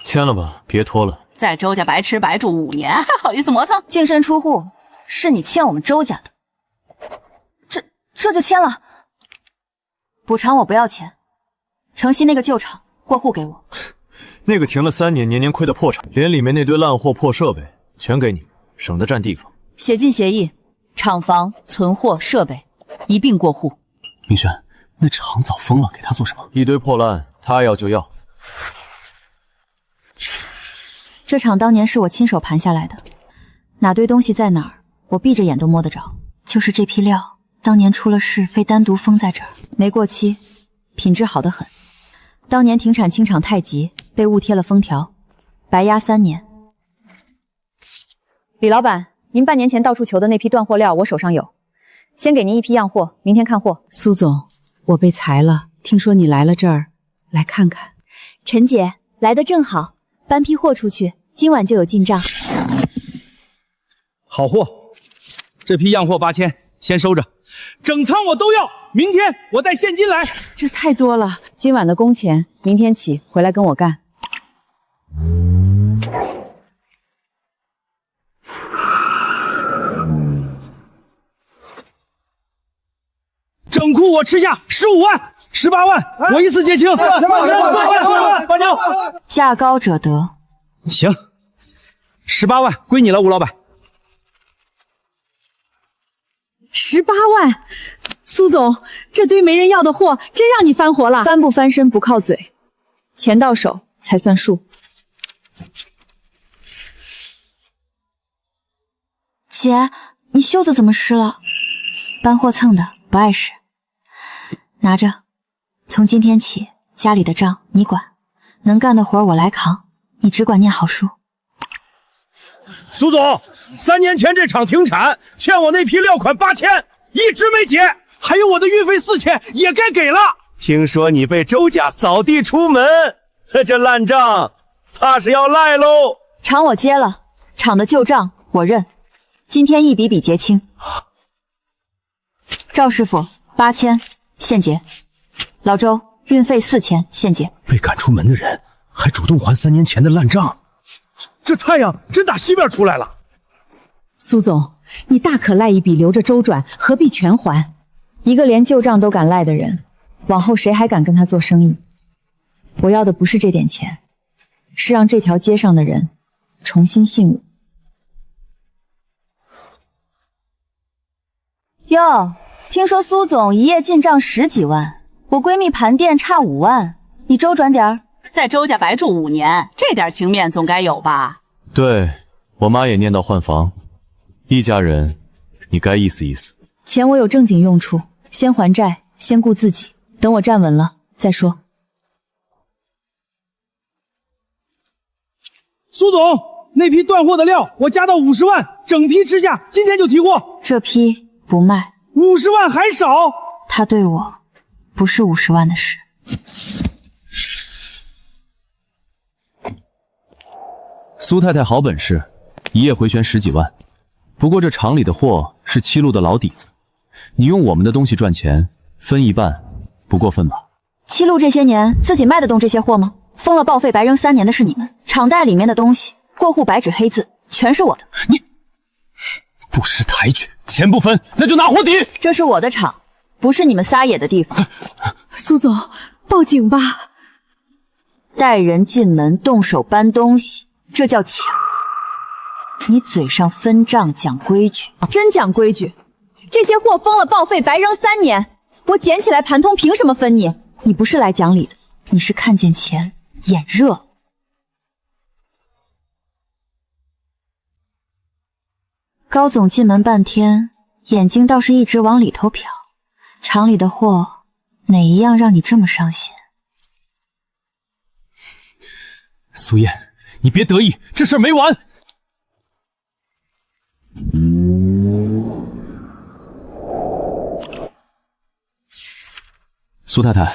签了吧，别拖了。在周家白吃白住5年，还好意思磨蹭？净身出户是你欠我们周家的，这就签了。补偿我不要钱，城西那个旧厂过户给我。那个停了3年，年年亏的破产，连里面那堆烂货破设备全给你，省得占地方。写进协议，厂房、存货、设备一并过户。明轩，那厂早封了，给他做什么？一堆破烂，他要就要。这厂当年是我亲手盘下来的，哪堆东西在哪儿，我闭着眼都摸得着。就是这批料，当年出了事，非单独封在这儿，没过期，品质好得很。当年停产清厂太急，被误贴了封条，白押3年。李老板，您半年前到处求的那批断货料，我手上有，先给您一批样货，明天看货。苏总，我被裁了，听说你来了这儿，来看看。陈姐来得正好，搬批货出去，今晚就有进账。好货，这批样货8000，先收着，整仓我都要。明天我带现金来。这太多了，今晚的工钱，明天起回来跟我干。整库我吃下15万、18万，我一次结清。价高者得。行，18万归你了，吴老板。18万，苏总，这堆没人要的货，真让你翻活了。翻不翻身不靠嘴，钱到手才算数。姐，你袖子怎么湿了？搬货蹭的，不碍事。拿着，从今天起，家里的账你管，能干的活我来扛，你只管念好书。苏总，3年前这厂停产，欠我那批料款8000，一直没结，还有我的运费4000也该给了。听说你被周家扫地出门，这烂账怕是要赖喽。厂我接了，厂的旧账我认，今天一笔笔结清。赵师傅8000现结，老周运费4000现结。被赶出门的人还主动还3年前的烂账，这太阳真打西边出来了。苏总，你大可赖一笔留着周转，何必全还？一个连旧账都敢赖的人，往后谁还敢跟他做生意？我要的不是这点钱，是让这条街上的人重新信我。哟，听说苏总一夜进账10几万，我闺蜜盘店差5万，你周转点儿。在周家白住5年，这点情面总该有吧？对，我妈也念叨换房，一家人，你该意思意思。钱我有正经用处，先还债，先顾自己，等我站稳了再说。苏总，那批断货的料我加到50万，整批吃下，今天就提货。这批不卖，50万还少。他对我不是50万的事。苏太太好本事，一夜回旋10几万。不过这厂里的货是七路的老底子，你用我们的东西赚钱，分一半不过分吧？七路这些年自己卖得动这些货吗？封了报废白扔3年的是你们，厂袋里面的东西过户白纸黑字全是我的。你不识抬举，钱不分那就拿货抵。这是我的厂，不是你们撒野的地方。苏总，报警吧！带人进门动手搬东西，这叫抢。你嘴上分账讲规矩，真讲规矩。这些货封了报废白扔3年，我捡起来盘通，凭什么分你？你不是来讲理的，你是看见钱眼热。高总进门半天，眼睛倒是一直往里头瞟。厂里的货哪一样让你这么上心？苏燕，你别得意，这事儿没完。苏太太，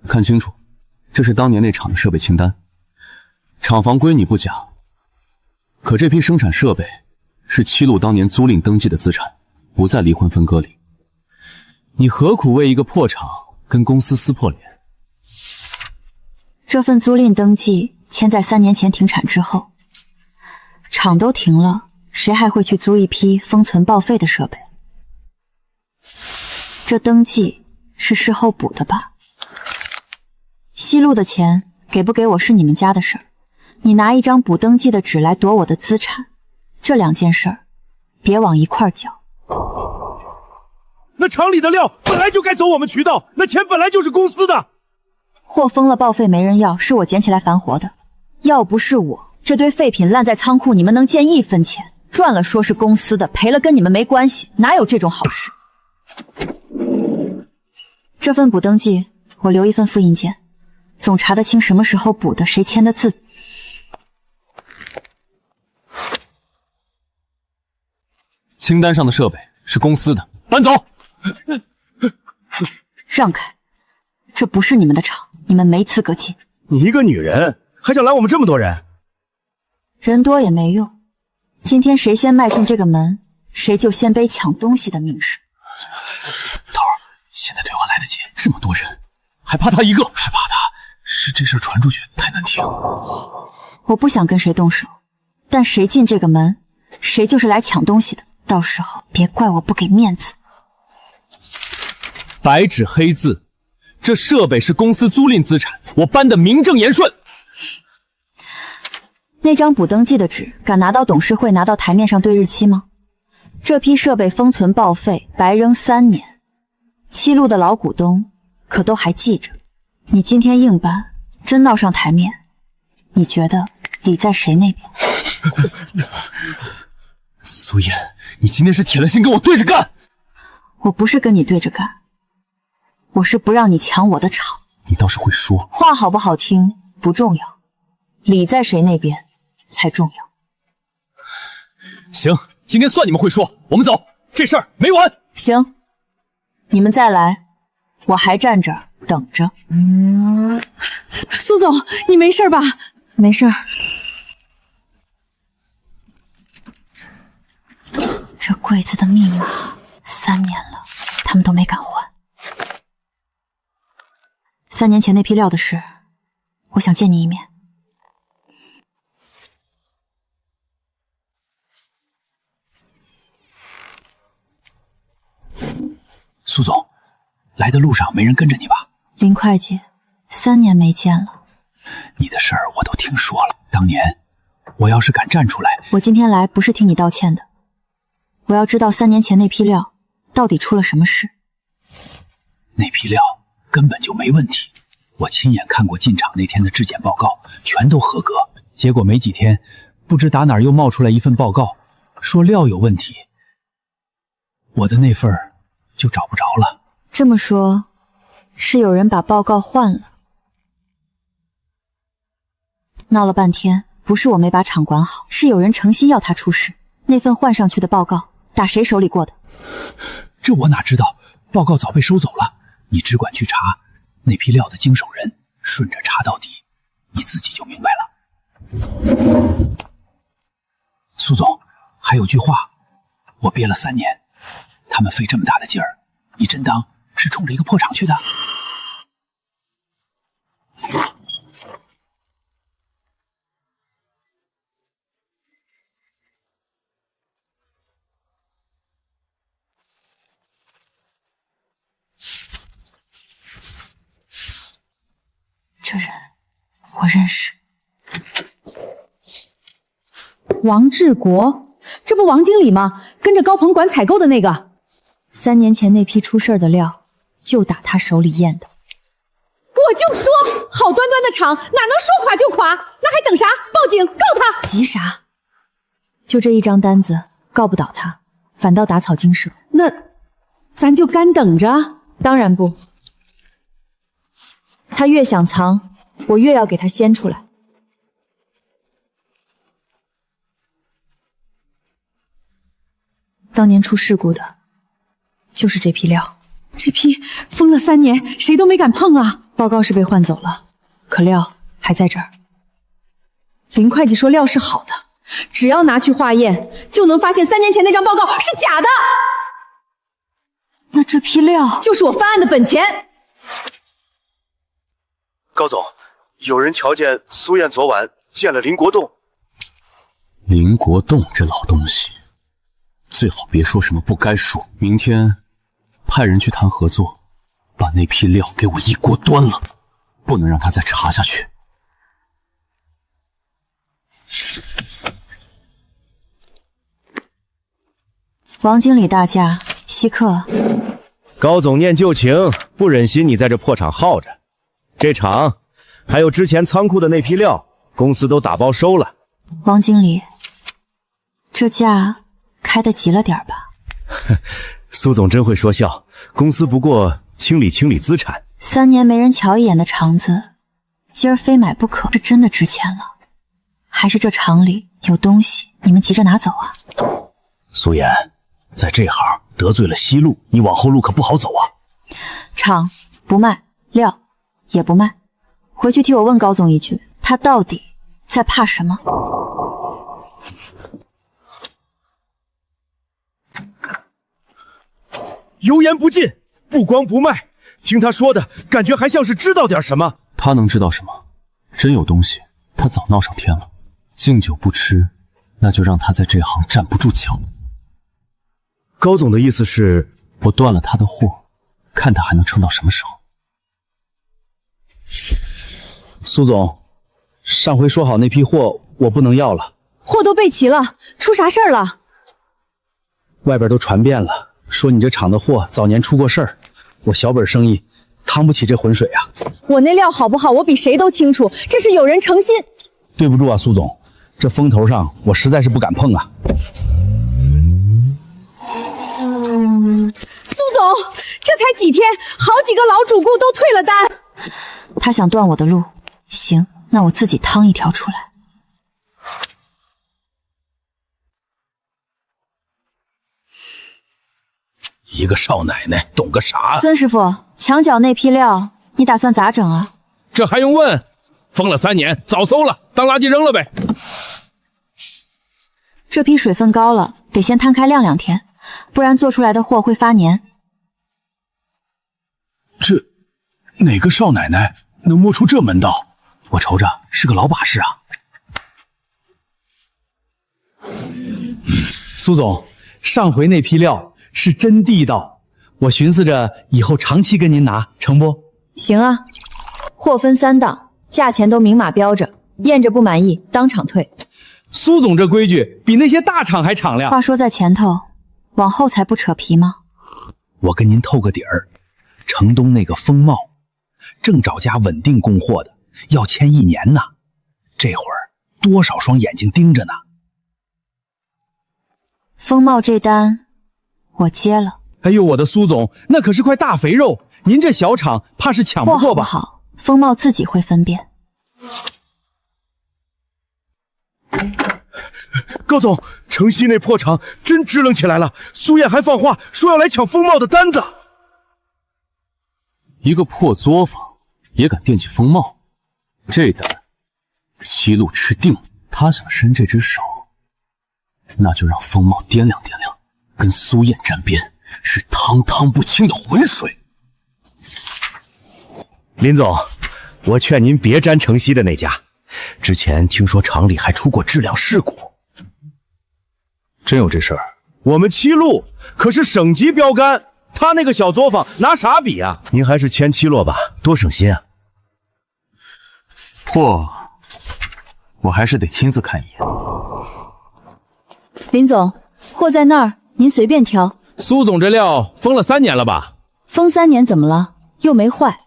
看清楚，这是当年那厂的设备清单。厂房归你不假，可这批生产设备是七路当年租赁登记的资产，不在离婚分割里。你何苦为一个破厂跟公司撕破脸？这份租赁登记签在3年前停产之后。厂都停了，谁还会去租一批封存报废的设备？这登记是事后补的吧？西路的钱给不给我是你们家的事儿，你拿一张补登记的纸来夺我的资产，这2件事儿别往一块儿搅。那厂里的料本来就该走我们渠道，那钱本来就是公司的。货封了报废没人要，是我捡起来繁活的，要不是我，这堆废品烂在仓库，你们能见1分钱？赚了说是公司的，赔了跟你们没关系，哪有这种好事？这份补登记我留一份复印件，总查得清什么时候补的，谁签的字。清单上的设备是公司的，搬走。让开，这不是你们的厂，你们没资格进。你一个女人还想拦我们这么多人？人多也没用，今天谁先迈进这个门，谁就先背抢东西的命势。头儿，现在对话来得及，这么多人，还怕他一个？是怕他，是这事传出去太难听。我不想跟谁动手，但谁进这个门，谁就是来抢东西的。到时候别怪我不给面子。白纸黑字，这设备是公司租赁资产，我搬得名正言顺。那张补登记的纸，敢拿到董事会拿到台面上对日期吗？这批设备封存报废，白扔3年，7路的老股东可都还记着。你今天硬搬，真闹上台面，你觉得理在谁那边？苏妍，你今天是铁了心跟我对着干。我不是跟你对着干，我是不让你抢我的场。你倒是会说，话好不好听不重要，理在谁那边才重要。行，今天算你们会说，我们走，这事儿没完。行，你们再来，我还站这儿等着。苏总，你没事吧？没事儿。这柜子的密码3年了，他们都没敢换。3年前那批料的事，我想见你一面。苏总，来的路上没人跟着你吧？林会计，3年没见了。你的事儿我都听说了。当年我要是敢站出来，我今天来不是听你道歉的，我要知道3年前那批料到底出了什么事。那批料根本就没问题，我亲眼看过进厂那天的质检报告，全都合格。结果没几天，不知打哪儿又冒出来一份报告，说料有问题，我的那份就找不着了。这么说，是有人把报告换了？闹了半天，不是我没把厂管好，是有人诚心要他出事。那份换上去的报告打谁手里过的？这我哪知道，报告早被收走了。你只管去查那批料的经手人，顺着查到底，你自己就明白了。苏总，还有句话，我憋了3年，他们费这么大的劲儿，你真当是冲着一个破厂去的？这人我认识。王志国，这不王经理吗？跟着高鹏管采购的那个。3年前那批出事儿的料，就打他手里验的。我就说，好端端的厂哪能说垮就垮？那还等啥？报警告他！急啥？就这一张单子，告不倒他，反倒打草惊蛇。那咱就干等着？当然不。他越想藏，我越要给他掀出来。当年出事故的，就是这批料。这批封了3年，谁都没敢碰啊！报告是被换走了，可料还在这儿。林会计说料是好的，只要拿去化验，就能发现3年前那张报告是假的。那这批料就是我翻案的本钱。高总，有人瞧见苏燕昨晚见了林国栋。林国栋这老东西，最好别说什么不该说。明天派人去谈合作，把那批料给我一锅端了，不能让他再查下去。王经理大驾，稀客。高总念旧情，不忍心你在这破厂耗着。这厂还有之前仓库的那批料，公司都打包收了。王经理，这价开得急了点吧？苏总真会说笑，公司不过清理清理资产。3年没人瞧一眼的厂子，今儿非买不可，是真的值钱了？还是这厂里有东西，你们急着拿走啊？苏妍，在这行得罪了西路，你往后路可不好走啊。厂不卖，料也不卖，回去替我问高总一句，他到底在怕什么？油盐不进，不光不卖，听他说的感觉还像是知道点什么。他能知道什么？真有东西，他早闹上天了。敬酒不吃，那就让他在这行站不住脚。高总的意思是，我断了他的货，看他还能撑到什么时候。苏总，上回说好那批货我不能要了。货都备齐了，出啥事儿了？外边都传遍了，说你这厂的货早年出过事儿，我小本生意趟不起这浑水啊。我那料好不好，我比谁都清楚，这是有人诚心。对不住啊，苏总，这风头上我实在是不敢碰啊。苏总，这才几天，好几个老主顾都退了单。他想断我的路，行，那我自己趟一条出来。一个少奶奶懂个啥？孙师傅，墙角那批料你打算咋整啊？这还用问？封了3年，早馊了，当垃圾扔了呗。这批水分高了，得先摊开晾2天，不然做出来的货会发黏。这哪个少奶奶能摸出这门道？我瞅着是个老把式啊。苏总，上回那批料是真地道，我寻思着以后长期跟您拿，成不？行啊，货分3档，价钱都明码标着，验着不满意当场退。苏总这规矩比那些大厂还敞亮。话说在前头，往后才不扯皮吗？我跟您透个底儿，城东那个风茂正找家稳定供货的，要签1年呢。这会儿多少双眼睛盯着呢。风茂这单我接了。哎呦，我的苏总，那可是块大肥肉，您这小厂怕是抢不过吧？货好不好，风茂自己会分辨。高总，城西那破厂真支棱起来了，苏燕还放话说要来抢风茂的单子。一个破作坊也敢惦记风茂，这单七路吃定了。他想伸这只手，那就让风茂掂量掂量，跟苏燕沾边是汤汤不清的浑水。林总，我劝您别沾城西的那家，之前听说厂里还出过质量事故。真有这事儿？我们七路可是省级标杆，他那个小作坊拿啥比啊？您还是签7摞吧，多省心啊。货我还是得亲自看一眼。林总，货在那儿，您随便挑。苏总这料封了3年了吧？封3年怎么了？又没坏。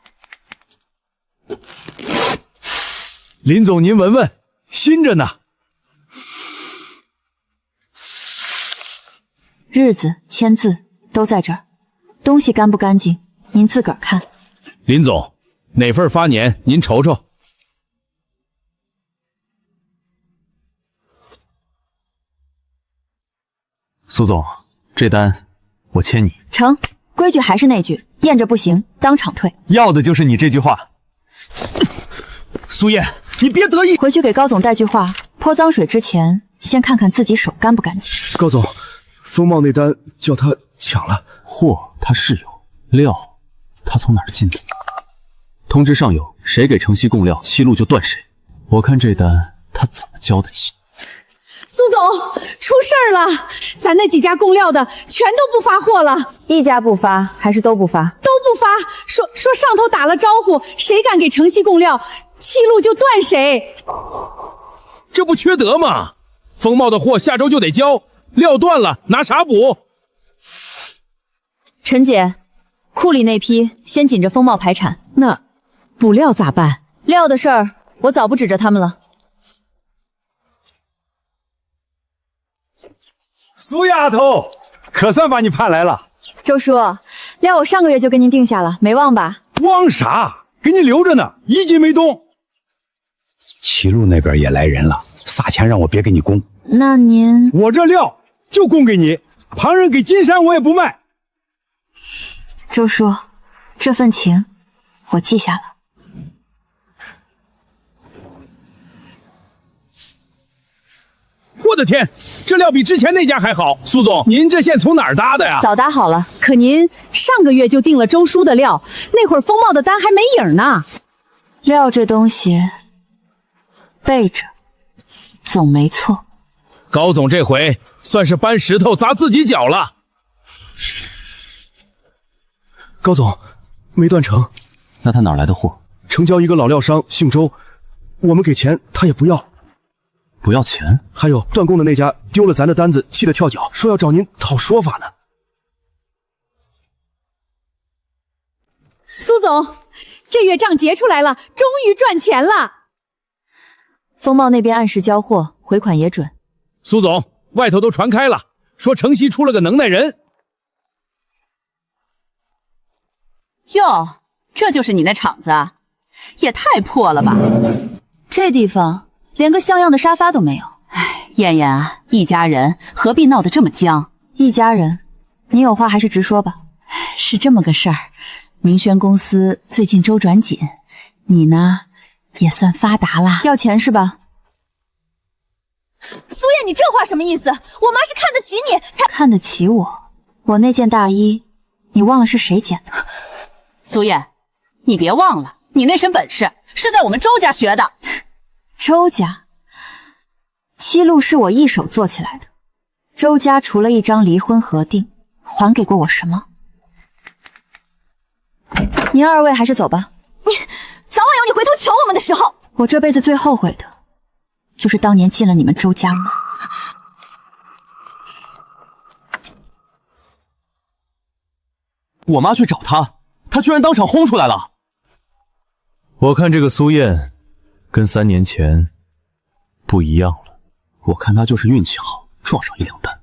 林总您闻闻，新着呢。日子、签字都在这儿，东西干不干净，您自个儿看。林总，哪份发年您瞅瞅。苏总，这单我签你。成，规矩还是那句，验着不行，当场退。要的就是你这句话。苏燕，你别得意。回去给高总带句话，泼脏水之前，先看看自己手干不干净。高总，风茂那单叫他抢了，货他是有，料他从哪儿进的？通知上游谁给城西供料，七路就断谁。我看这单他怎么交得起？苏总，出事儿了！咱那几家供料的全都不发货了。一家不发还是都不发？都不发。说上头打了招呼，谁敢给城西供料，七路就断谁。这不缺德吗？风茂的货下周就得交，料断了拿啥补？陈姐，库里那批先紧着风茂排产。那补料咋办？料的事儿我早不指着他们了。苏丫头，可算把你盼来了。周叔，料我上个月就跟您定下了，没忘吧？忘啥？给你留着呢，一斤没动。齐路那边也来人了，撒钱让我别给你供。那您……我这料就供给你，旁人给金山我也不卖。周叔，这份情我记下了。我的天，这料比之前那家还好。苏总，您这线从哪儿搭的呀？早搭好了。可您上个月就订了周叔的料，那会儿风茂的单还没影呢。料这东西备着总没错。高总这回算是搬石头砸自己脚了。高总，没断成。那他哪来的货？成交一个老料商，姓周，我们给钱他也不要。不要钱？还有断供的那家丢了咱的单子，气得跳脚，说要找您讨说法呢。苏总，这月账结出来了，终于赚钱了。风茂那边按时交货，回款也准。苏总，外头都传开了，说城西出了个能耐人。哟，这就是你那厂子啊？也太破了吧！这地方连个像样的沙发都没有。哎，燕燕啊，一家人何必闹得这么僵？一家人，你有话还是直说吧。是这么个事儿，明轩公司最近周转紧，你呢也算发达啦。要钱是吧？苏燕，你这话什么意思？我妈是看得起你才看得起我。我那件大衣，你忘了是谁捡的？苏燕，你别忘了，你那身本事是在我们周家学的。周家，七路是我一手做起来的。周家除了一张离婚核定，还给过我什么？您二位还是走吧。你早晚有你回头求我们的时候。我这辈子最后悔的，就是当年进了你们周家门。我妈去找他，他居然当场轰出来了。我看这个苏燕跟3年前不一样了。我看他就是运气好，撞上1两单。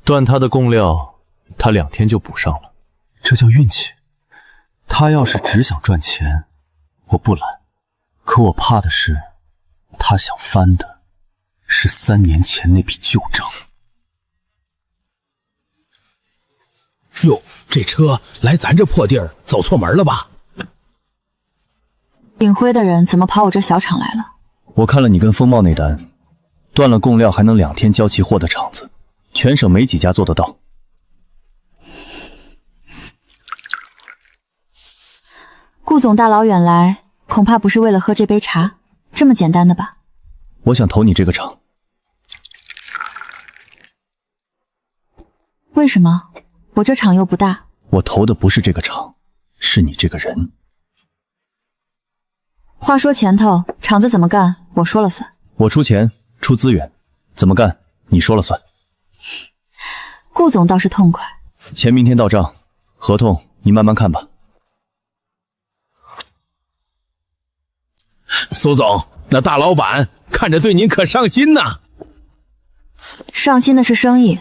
断他的供料，他2天就补上了。这叫运气。他要是只想赚钱，我不拦。可我怕的是，他想翻的是3年前那笔旧账。哟，这车来咱这破地儿走错门了吧？领徽的人怎么跑我这小厂来了？我看了你跟风茂那单，断了供料还能2天交齐货的厂子，全省没几家做得到。顾总大老远来，恐怕不是为了喝这杯茶，这么简单的吧？我想投你这个厂。为什么？我这厂又不大。我投的不是这个厂，是你这个人。话说前头，厂子怎么干，我说了算。我出钱出资源，怎么干你说了算。顾总倒是痛快。钱明天到账，合同你慢慢看吧。苏总，那大老板看着对您可上心呐。上心的是生意，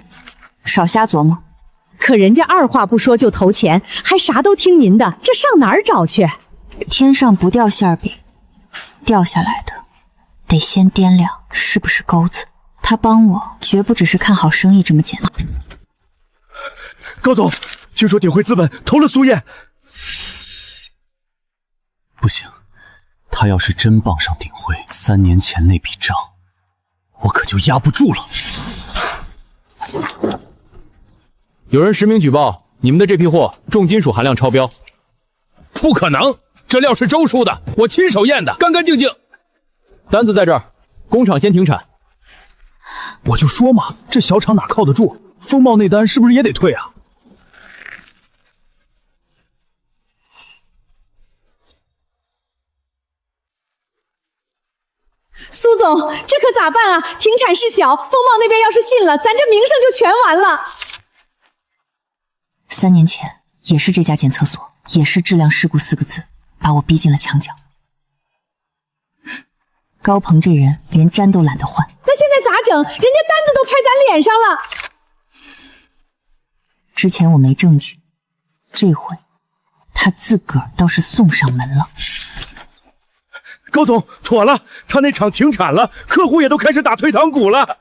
少瞎琢磨。可人家二话不说就投钱，还啥都听您的，这上哪儿找去？天上不掉馅饼，掉下来的得先掂量是不是钩子。他帮我绝不只是看好生意这么简单。高总，听说鼎晖资本投了苏燕。不行，他要是真傍上鼎晖，3年前那笔账，我可就压不住了。有人实名举报，你们的这批货重金属含量超标。不可能，这料是周叔的，我亲手验的，干干净净。单子在这儿，工厂先停产。我就说嘛，这小厂哪靠得住？风茂那单是不是也得退啊？苏总，这可咋办啊？停产事小，风茂那边要是信了，咱这名声就全完了。3年前也是这家检测所，也是质量事故4个字，把我逼进了墙角。高鹏这人连粘都懒得换。那现在咋整？人家单子都拍咱脸上了。之前我没证据，这回他自个儿倒是送上门了。高总，妥了，他那厂停产了，客户也都开始打退堂鼓了。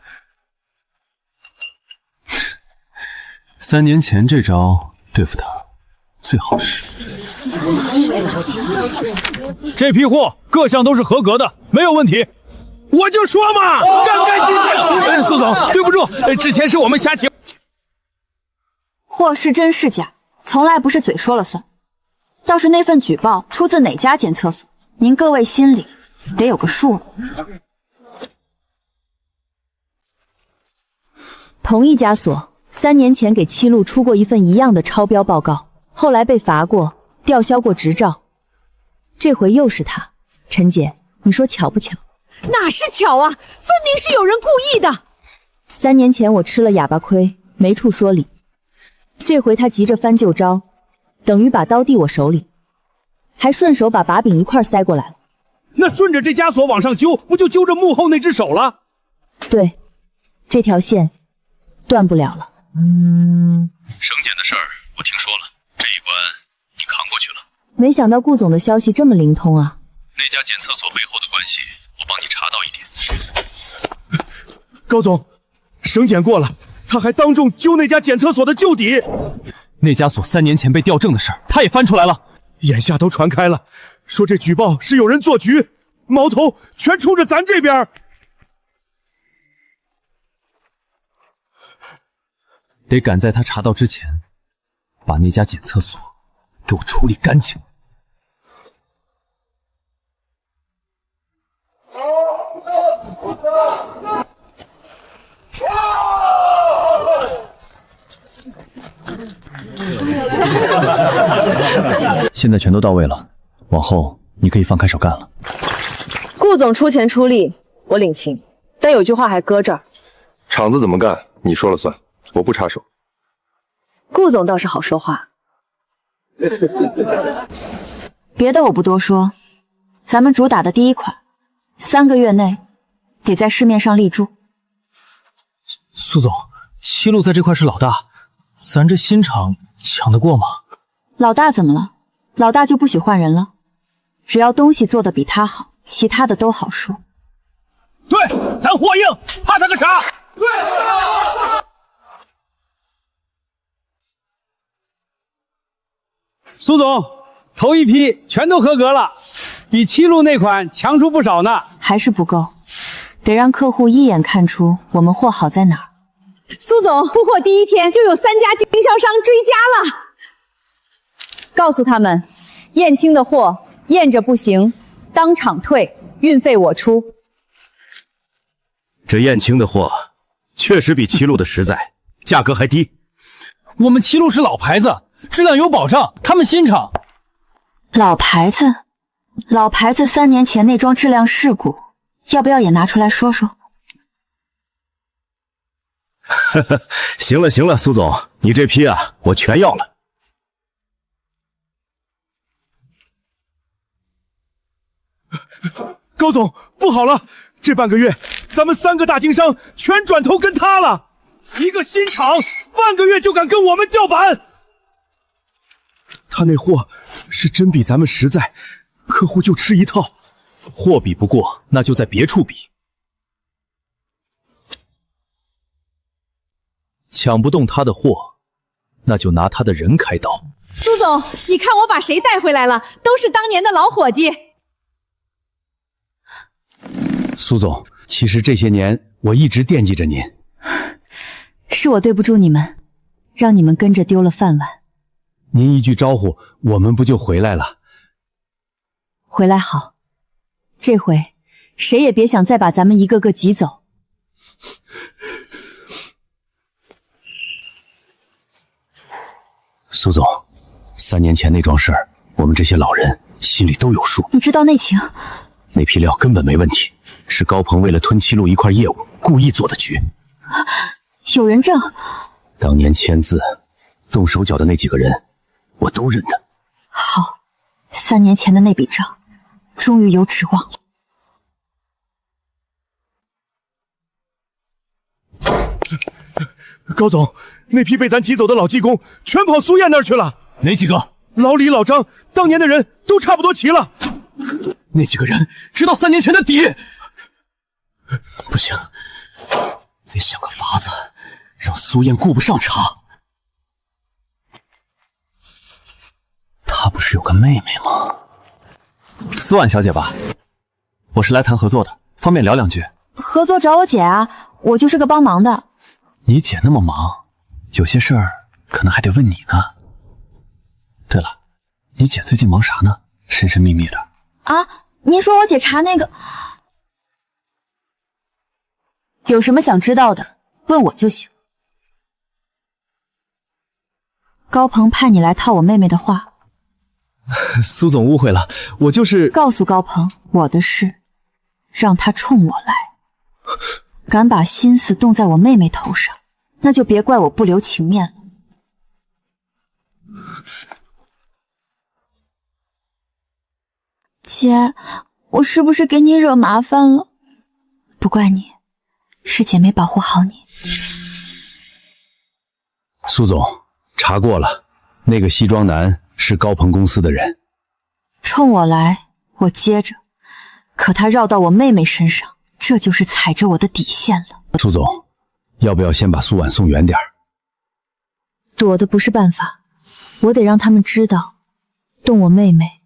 3年前这招对付他最好使。这批货各项都是合格的，没有问题。我就说嘛，干干净净。苏总，对不住，之前是我们瞎起。货是真是假，从来不是嘴说了算。倒是那份举报出自哪家检测所，您各位心里得有个数了。同一家所3年前给七路出过一份一样的超标报告，后来被罚过，吊销过执照。这回又是他，陈姐，你说巧不巧？哪是巧啊，分明是有人故意的。3年前我吃了哑巴亏，没处说理。这回他急着翻旧招，等于把刀递我手里，还顺手把把柄一块塞过来了。那顺着这家所往上揪，不就揪着幕后那只手了？对，这条线断不了了。省检的事儿我听说了，这一关你扛过去了。没想到顾总的消息这么灵通啊！那家检测所背后的关系，我帮你查到一点。高总，省检过了，他还当众揪那家检测所的旧底。那家所3年前被调正的事儿，他也翻出来了。眼下都传开了，说这举报是有人做局，矛头全冲着咱这边。得赶在他查到之前，把那家检测所给我处理干净。现在全都到位了，往后你可以放开手干了。顾总出钱出力，我领情，但有句话还搁这儿：厂子怎么干，你说了算，我不插手。顾总倒是好说话。别的我不多说，咱们主打的第一款，3个月内得在市面上立住。苏总，七路在这块是老大，咱这新厂抢得过吗？老大怎么了？老大就不许换人了？只要东西做得比他好，其他的都好说。对，咱货硬，怕他个啥？对。苏总，头一批全都合格了，比七路那款强出不少呢。还是不够，得让客户一眼看出我们货好在哪儿。苏总，出货第一天就有3家经销商追加了。告诉他们，验清的货验着不行，当场退，运费我出。这验清的货确实比七路的实在，价格还低。我们七路是老牌子，质量有保障，他们新厂。老牌子3年前那桩质量事故，要不要也拿出来说说？行了行了，苏总，你这批啊，我全要了。高总，不好了，这半个月咱们3个大经商全转头跟他了，一个新厂半个月就敢跟我们叫板。他那货是真比咱们实在，客户就吃一套。货比不过，那就在别处比。抢不动他的货，那就拿他的人开刀。苏总，你看我把谁带回来了，都是当年的老伙计。苏总，其实这些年我一直惦记着您。是我对不住你们，让你们跟着丢了饭碗。您一句招呼，我们不就回来了？回来好，这回谁也别想再把咱们一个个挤走。苏总，3年前那桩事儿，我们这些老人心里都有数。你知道内情？那批料根本没问题，是高鹏为了吞七路一块业务故意做的局。有人证？当年签字、动手脚的那几个人，我都认得。好，3年前的那笔账，终于有指望了。高总，那批被咱挤走的老技工全跑苏燕那儿去了。哪几个？老李、老张，当年的人都差不多齐了。那几个人知道3年前的底。不行，得想个法子，让苏燕顾不上查。她不是有个妹妹吗？苏婉小姐吧，我是来谈合作的，方便聊2句。合作找我姐啊，我就是个帮忙的。你姐那么忙，有些事儿可能还得问你呢。对了，你姐最近忙啥呢？神神秘秘的。啊，您说我姐查那个……有什么想知道的，问我就行。高鹏派你来套我妹妹的话。苏总误会了，我就是告诉高鹏我的事，让他冲我来。敢把心思动在我妹妹头上，那就别怪我不留情面了。姐，我是不是给你惹麻烦了？不怪你，是姐没保护好你。苏总，查过了，那个西装男是高鹏公司的人。冲我来，我接着，可他绕到我妹妹身上，这就是踩着我的底线了。苏总，要不要先把苏婉送远点儿？躲的不是办法，我得让他们知道，动我妹妹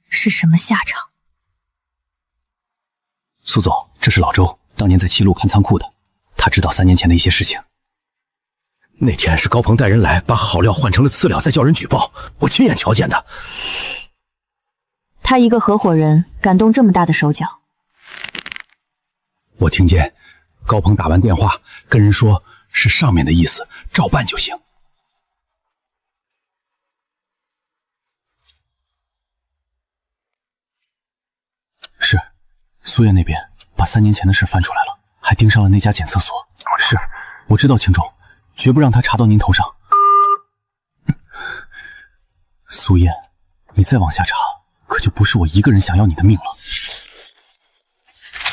是什么下场。苏总，这是老周，当年在七路看仓库的，他知道3年前的一些事情。那天是高鹏带人来，把好料换成了次料，再叫人举报，我亲眼瞧见的。他一个合伙人，敢动这么大的手脚？我听见高鹏打完电话跟人说，是上面的意思，照办就行。是，苏燕那边把3年前的事翻出来了，还盯上了那家检测所。是，我知道轻重，绝不让他查到您头上。苏燕，你再往下查，可就不是我一个人想要你的命了。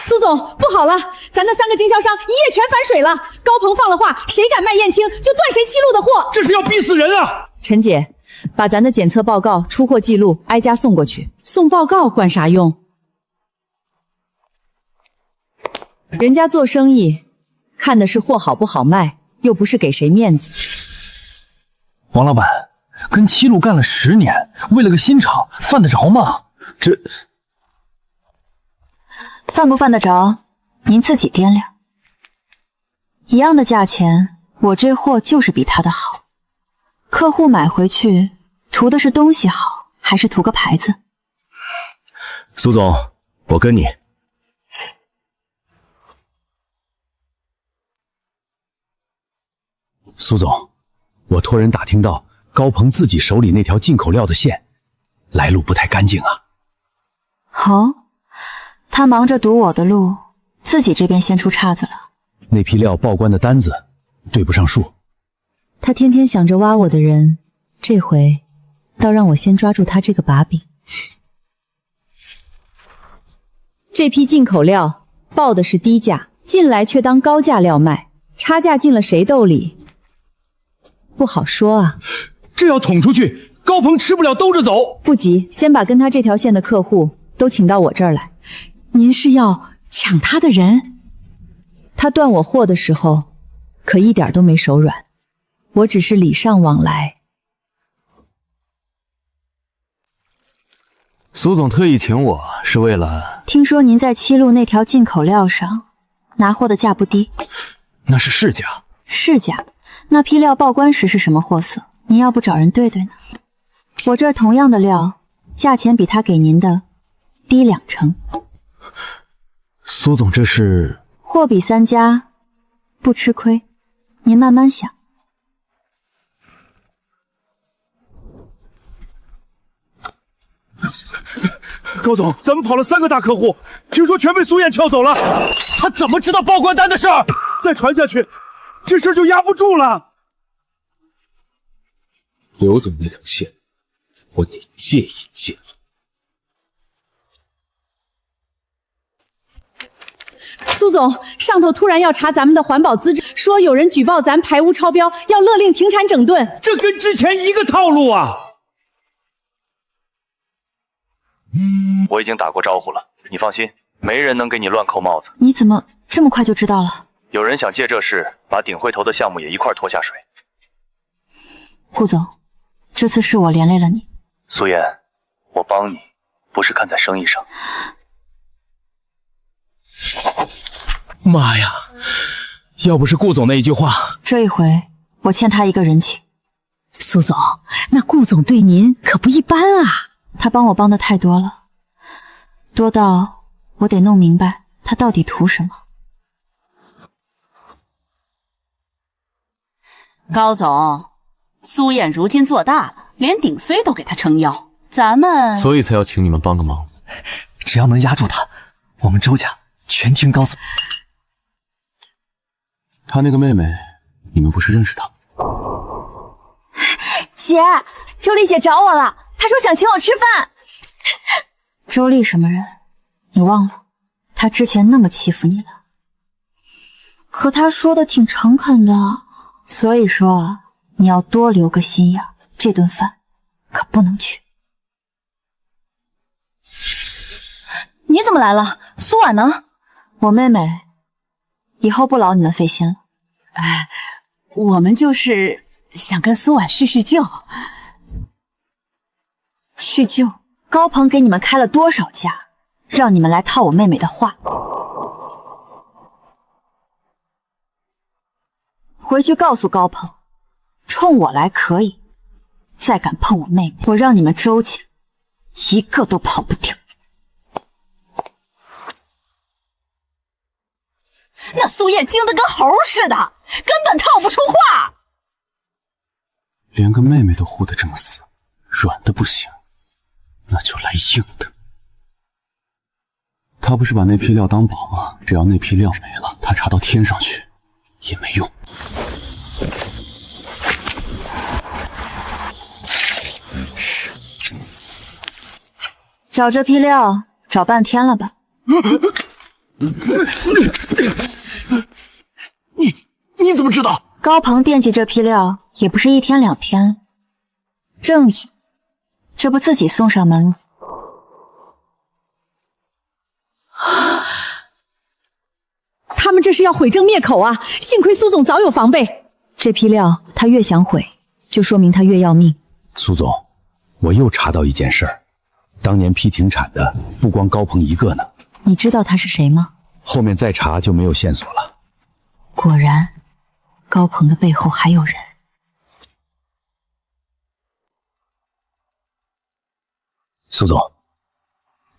苏总，不好了，咱那3个经销商一夜全反水了。高鹏放了话，谁敢卖燕青，就断谁七路的货。这是要逼死人啊！陈姐，把咱的检测报告、出货记录挨家送过去。送报告管啥用？人家做生意，看的是货好不好卖，又不是给谁面子。王老板，跟七路干了10年，为了个新厂，犯得着吗？这犯不犯得着，您自己掂量。一样的价钱，我这货就是比他的好。客户买回去，图的是东西好，还是图个牌子？苏总，我跟你。苏总，我托人打听到高鹏自己手里那条进口料的线，来路不太干净啊。哦，他忙着堵我的路，自己这边先出岔子了。那批料报关的单子对不上数。他天天想着挖我的人，这回倒让我先抓住他这个把柄。这批进口料报的是低价，进来却当高价料卖，差价进了谁兜里？不好说啊。这要捅出去，高鹏吃不了兜着走。不急，先把跟他这条线的客户都请到我这儿来。您是要抢他的人？他断我货的时候，可一点都没手软。我只是礼尚往来。苏总特意请我是为了……听说您在七路那条进口料上拿货的价不低。那是市价。市价？那批料报关时是什么货色？您要不找人对对呢？我这儿同样的料，价钱比他给您的低2成。苏总，这是货比三家，不吃亏。您慢慢想。高总，咱们跑了3个大客户，听说全被苏燕撬走了。他怎么知道报关单的事儿？再传下去，这事儿就压不住了。刘总那条线，我得借一借。苏总，上头突然要查咱们的环保资质，说有人举报咱排污超标，要勒令停产整顿。这跟之前一个套路啊！我已经打过招呼了，你放心，没人能给你乱扣帽子。你怎么这么快就知道了？有人想借这事把顶会头的项目也一块拖下水。顾总，这次是我连累了你。苏妍，我帮你不是看在生意上。妈呀！要不是顾总那一句话，这一回我欠他一个人情。苏总，那顾总对您可不一般啊。他帮我帮的太多了，多到我得弄明白他到底图什么。高总，苏燕如今做大了，连顶虽都给他撑腰，咱们所以才要请你们帮个忙。只要能压住他，我们周家全听高总。他那个妹妹，你们不是认识她？姐，周丽姐找我了，她说想请我吃饭。周丽什么人？你忘了？她之前那么欺负你的，可她说的挺诚恳的，所以说啊，你要多留个心眼，这顿饭可不能去。你怎么来了？苏婉呢？我妹妹，以后不劳你们费心了。哎，我们就是想跟苏婉叙叙旧。叙旧？高鹏给你们开了多少价，让你们来套我妹妹的话？回去告诉高鹏，冲我来可以，再敢碰我妹妹，我让你们周家一个都跑不掉。那苏燕精得跟猴似的，根本套不出话。连个妹妹都护得这么死，软的不行，那就来硬的。他不是把那批料当宝吗？只要那批料没了，他查到天上去也没用。找这批料找半天了吧？你怎么知道？高鹏惦记这批料也不是1天2天，证据这不自己送上门了？他们这是要毁证灭口啊！幸亏苏总早有防备。这批料他越想毁，就说明他越要命。苏总，我又查到一件事儿，当年批停产的不光高鹏一个呢。你知道他是谁吗？后面再查就没有线索了。果然，高鹏的背后还有人。苏总，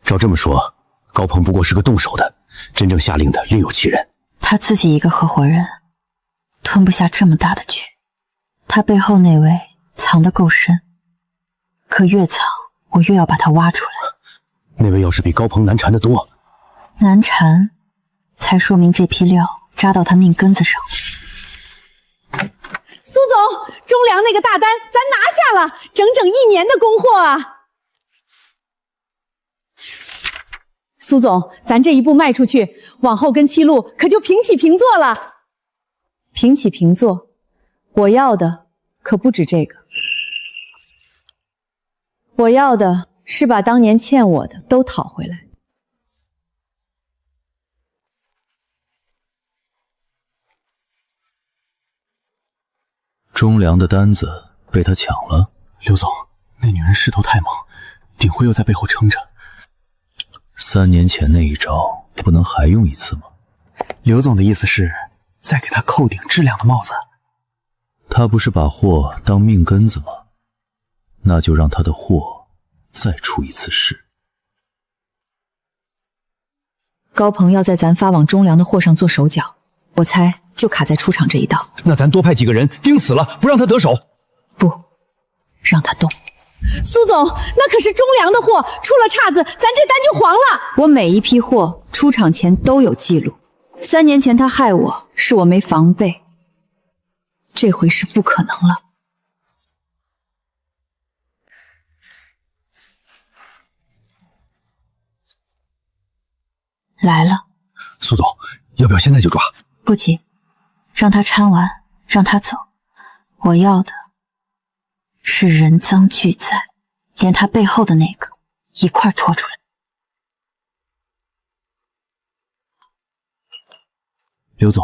照这么说，高鹏不过是个动手的，真正下令的另有其人。他自己一个合伙人，吞不下这么大的局。他背后那位藏得够深，可越藏，我越要把他挖出来。那位要是比高鹏难缠得多，难缠，才说明这批料扎到他命根子上。苏总，中粮那个大单咱拿下了，整整1年的供货啊！苏总，咱这一步迈出去，往后跟七路可就平起平坐了。平起平坐，我要的可不止这个，我要的是把当年欠我的都讨回来。中粮的单子被他抢了。刘总，那女人势头太猛，鼎辉又在背后撑着。3年前那一招不能还用一次吗？刘总的意思是再给他扣顶质量的帽子。他不是把货当命根子吗？那就让他的货再出一次事。高鹏要在咱发往中粮的货上做手脚，我猜就卡在出厂这一道。那咱多派几个人盯死了，不让他得手。不，让他动。苏总，那可是中粮的货，出了岔子，咱这单就黄了。我每一批货出厂前都有记录。3年前他害我，是我没防备，这回是不可能了。来了，苏总，要不要现在就抓？不急，让他掺完，让他走。我要的是人赃俱在，连他背后的那个一块拖出来。刘总，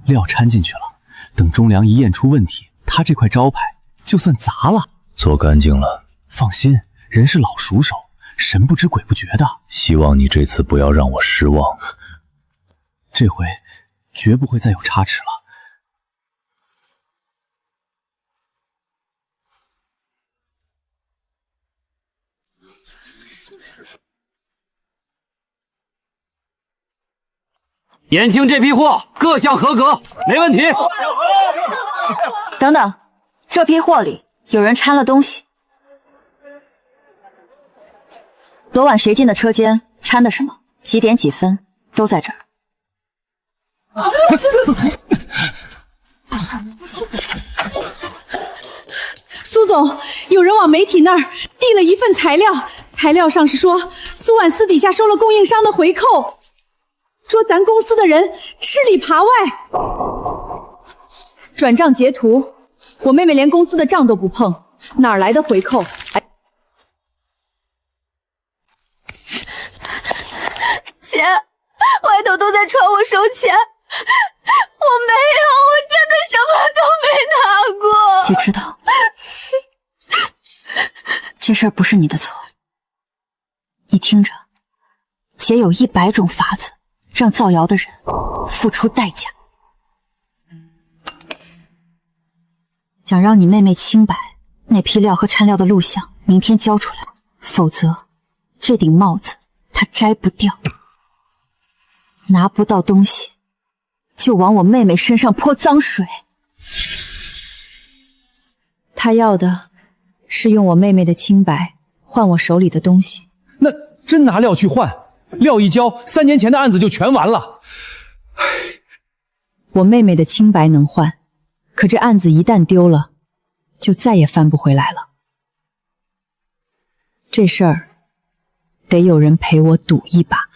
料掺进去了，等中粮一验出问题，他这块招牌就算砸了。做干净了，放心，人是老熟手，神不知鬼不觉的。希望你这次不要让我失望。这回绝不会再有差池了。延庆这批货各项合格，没问题。等等，这批货里有人掺了东西。昨晚谁进的车间，掺的什么，几点几分，都在这儿。苏总，有人往媒体那儿递了一份材料，材料上是说苏婉私底下收了供应商的回扣，说咱公司的人吃里扒外。转账截图，我妹妹连公司的账都不碰，哪来的回扣？钱，外头都在传我收钱，我没有，我真的什么都没拿过。姐知道，这事儿不是你的错。你听着，姐有100种法子让造谣的人付出代价。想让你妹妹清白，那批料和掺料的录像明天交出来，否则这顶帽子她摘不掉。拿不到东西，就往我妹妹身上泼脏水。他要的是用我妹妹的清白换我手里的东西。那真拿料去换，料一交，3年前的案子就全完了。我妹妹的清白能换，可这案子一旦丢了，就再也翻不回来了。这事儿得有人陪我赌一把。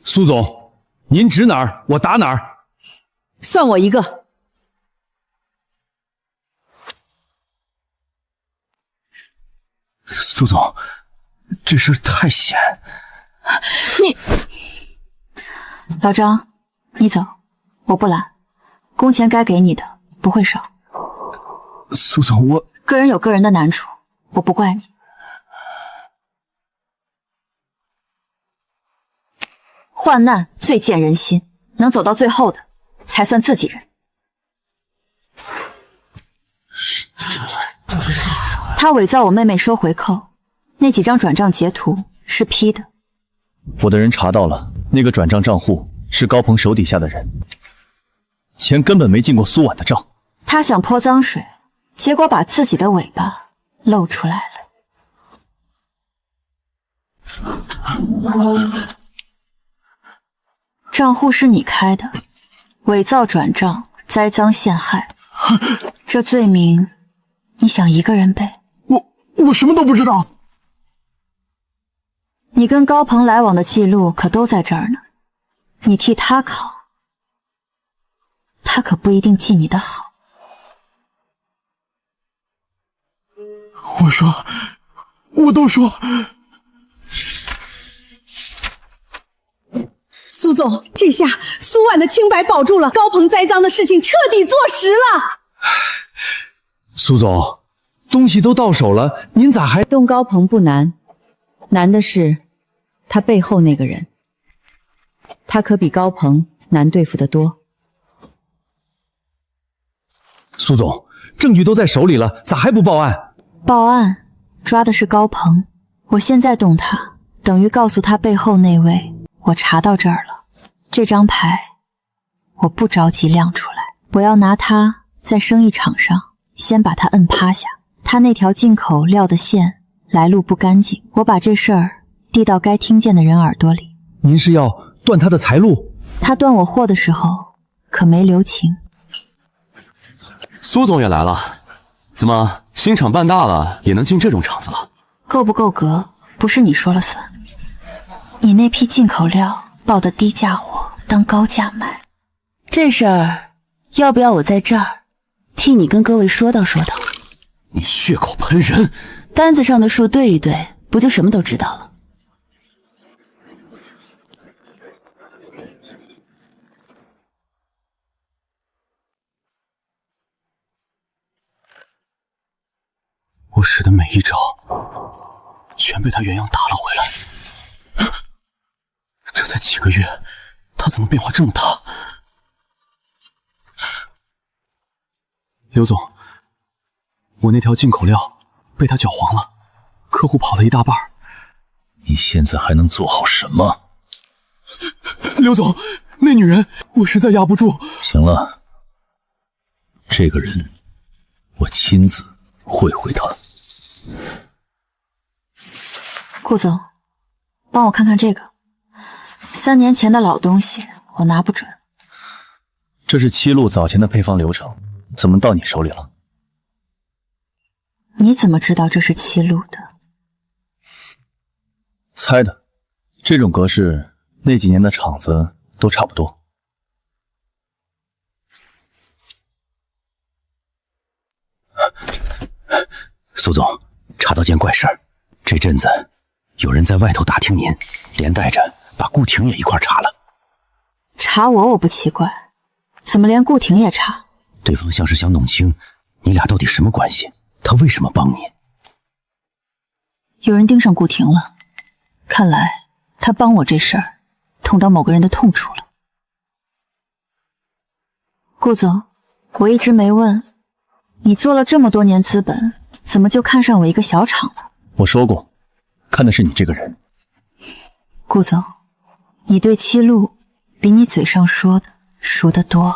苏总，您指哪儿我打哪儿。算我一个。苏总，这事太险。你，老张，你走，我不拦，工钱该给你的不会少。苏总，我个人有个人的难处，我不怪你。患难最见人心，能走到最后的才算自己人。他伪造我妹妹收回扣，那几张转账截图是 P 的。我的人查到了，那个转账账户是高鹏手底下的人，钱根本没进过苏婉的账。他想泼脏水，结果把自己的尾巴露出来了。账户是你开的，伪造转账，栽赃陷害，这罪名你想一个人背？我什么都不知道。你跟高鹏来往的记录可都在这儿呢，你替他考，他可不一定记你的好。我都说。苏总，这下苏婉的清白保住了，高鹏栽赃的事情彻底坐实了。苏总，东西都到手了，您咋还……动高鹏不难，难的是他背后那个人，他可比高鹏难对付得多。苏总，证据都在手里了，咋还不报案？报案抓的是高鹏，我现在动他，等于告诉他背后那位我查到这儿了，这张牌我不着急亮出来，我要拿它在生意场上先把它摁趴下。他那条进口料的线来路不干净，我把这事儿递到该听见的人耳朵里。您是要断他的财路？他断我货的时候可没留情。苏总也来了，怎么新厂办大了也能进这种场子了？够不够格不是你说了算。你那批进口料报的低价货当高价卖，这事儿要不要我在这儿替你跟各位说道说道？你血口喷人！单子上的数对一对，不就什么都知道了？我使的每一招，全被他原样打了回来。这才几个月，他怎么变化这么大？刘总，我那条进口料被他搅黄了，客户跑了一大半。你现在还能做好什么？刘总，那女人我实在压不住。行了，这个人我亲自会会他。顾总，帮我看看这个，3年前的老东西，我拿不准。这是七路早前的配方流程，怎么到你手里了？你怎么知道这是七路的？猜的，这种格式那几年的厂子都差不多。苏总，查到件怪事儿，这阵子有人在外头打听您，连带着把顾婷也一块查了。查我不奇怪，怎么连顾婷也查？对方像是想弄清你俩到底什么关系，他为什么帮你？有人盯上顾婷了，看来他帮我这事儿捅到某个人的痛处了。顾总，我一直没问，你做了这么多年资本，怎么就看上我一个小厂了？我说过，看的是你这个人。顾总，你对七路比你嘴上说的熟得多。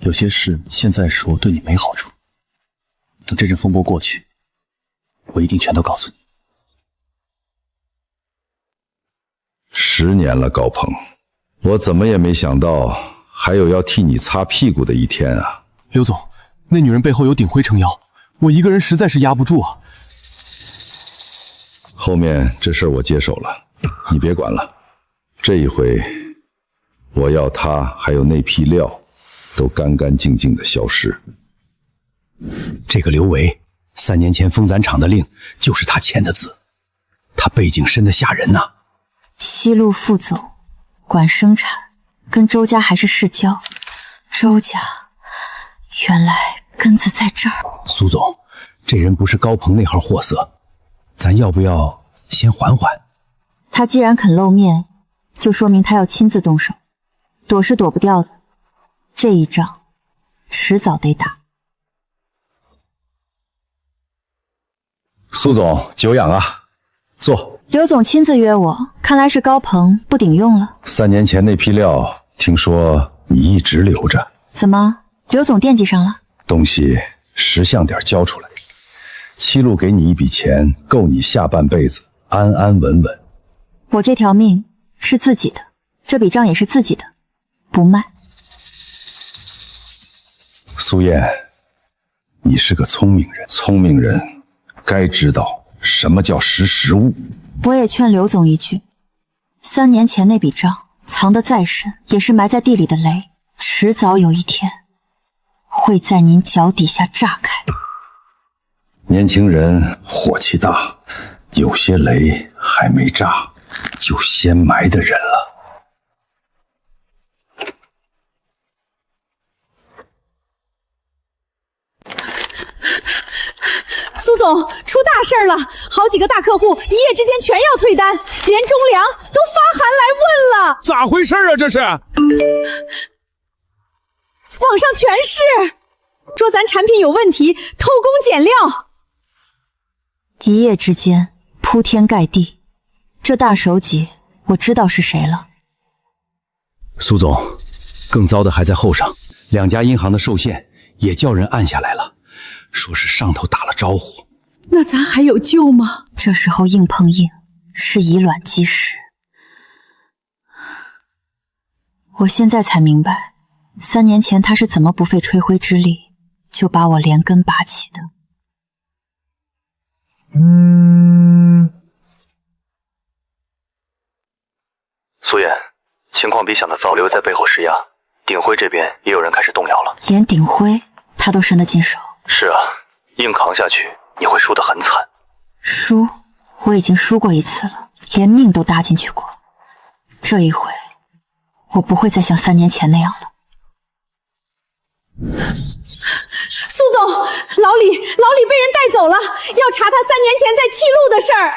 有些事现在说对你没好处，等这阵风波过去，我一定全都告诉你。10年了，高鹏，我怎么也没想到还有要替你擦屁股的一天啊！刘总，那女人背后有鼎辉撑腰，我一个人实在是压不住啊。后面这事儿我接手了，你别管了。这一回，我要他还有那批料都干干净净的消失。这个刘维3年前封咱厂的令就是他签的字，他背景深得吓人呐。西路副总管生产，跟周家还是世交。周家原来根子在这儿。苏总，这人不是高鹏那号货色，咱要不要先缓缓？他既然肯露面，就说明他要亲自动手，躲是躲不掉的。这一仗迟早得打。苏总，久仰啊，坐。刘总亲自约我，看来是高鹏不顶用了。3年前那批料，听说你一直留着，怎么，刘总惦记上了？东西识相点交出来。七路给你一笔钱，够你下半辈子安安稳稳。我这条命是自己的，这笔账也是自己的，不卖。苏燕，你是个聪明人，聪明人该知道什么叫识时务。我也劝刘总一句，3年前那笔账藏得再深，也是埋在地里的雷，迟早有一天会在您脚底下炸开。年轻人火气大，有些雷还没炸，就先埋的人了。苏总，出大事儿了！好几个大客户一夜之间全要退单，连中粮都发函来问了。咋回事啊？这是？网上全是说咱产品有问题，偷工减料。一夜之间铺天盖地，这大手笔我知道是谁了。苏总，更糟的还在后上，2家银行的寿限也叫人按下来了，说是上头打了招呼。那咱还有救吗？这时候硬碰硬是以卵击石。我现在才明白，3年前他是怎么不费吹灰之力就把我连根拔起的。苏妍，情况比想的糟，刘在背后施压，鼎辉这边也有人开始动摇了。连鼎辉他都伸得进手。是啊，硬扛下去你会输得很惨。输，我已经输过一次了，连命都搭进去过。这一回，我不会再像3年前那样了。苏总，老李被人带走了，要查他3年前在七路的事儿。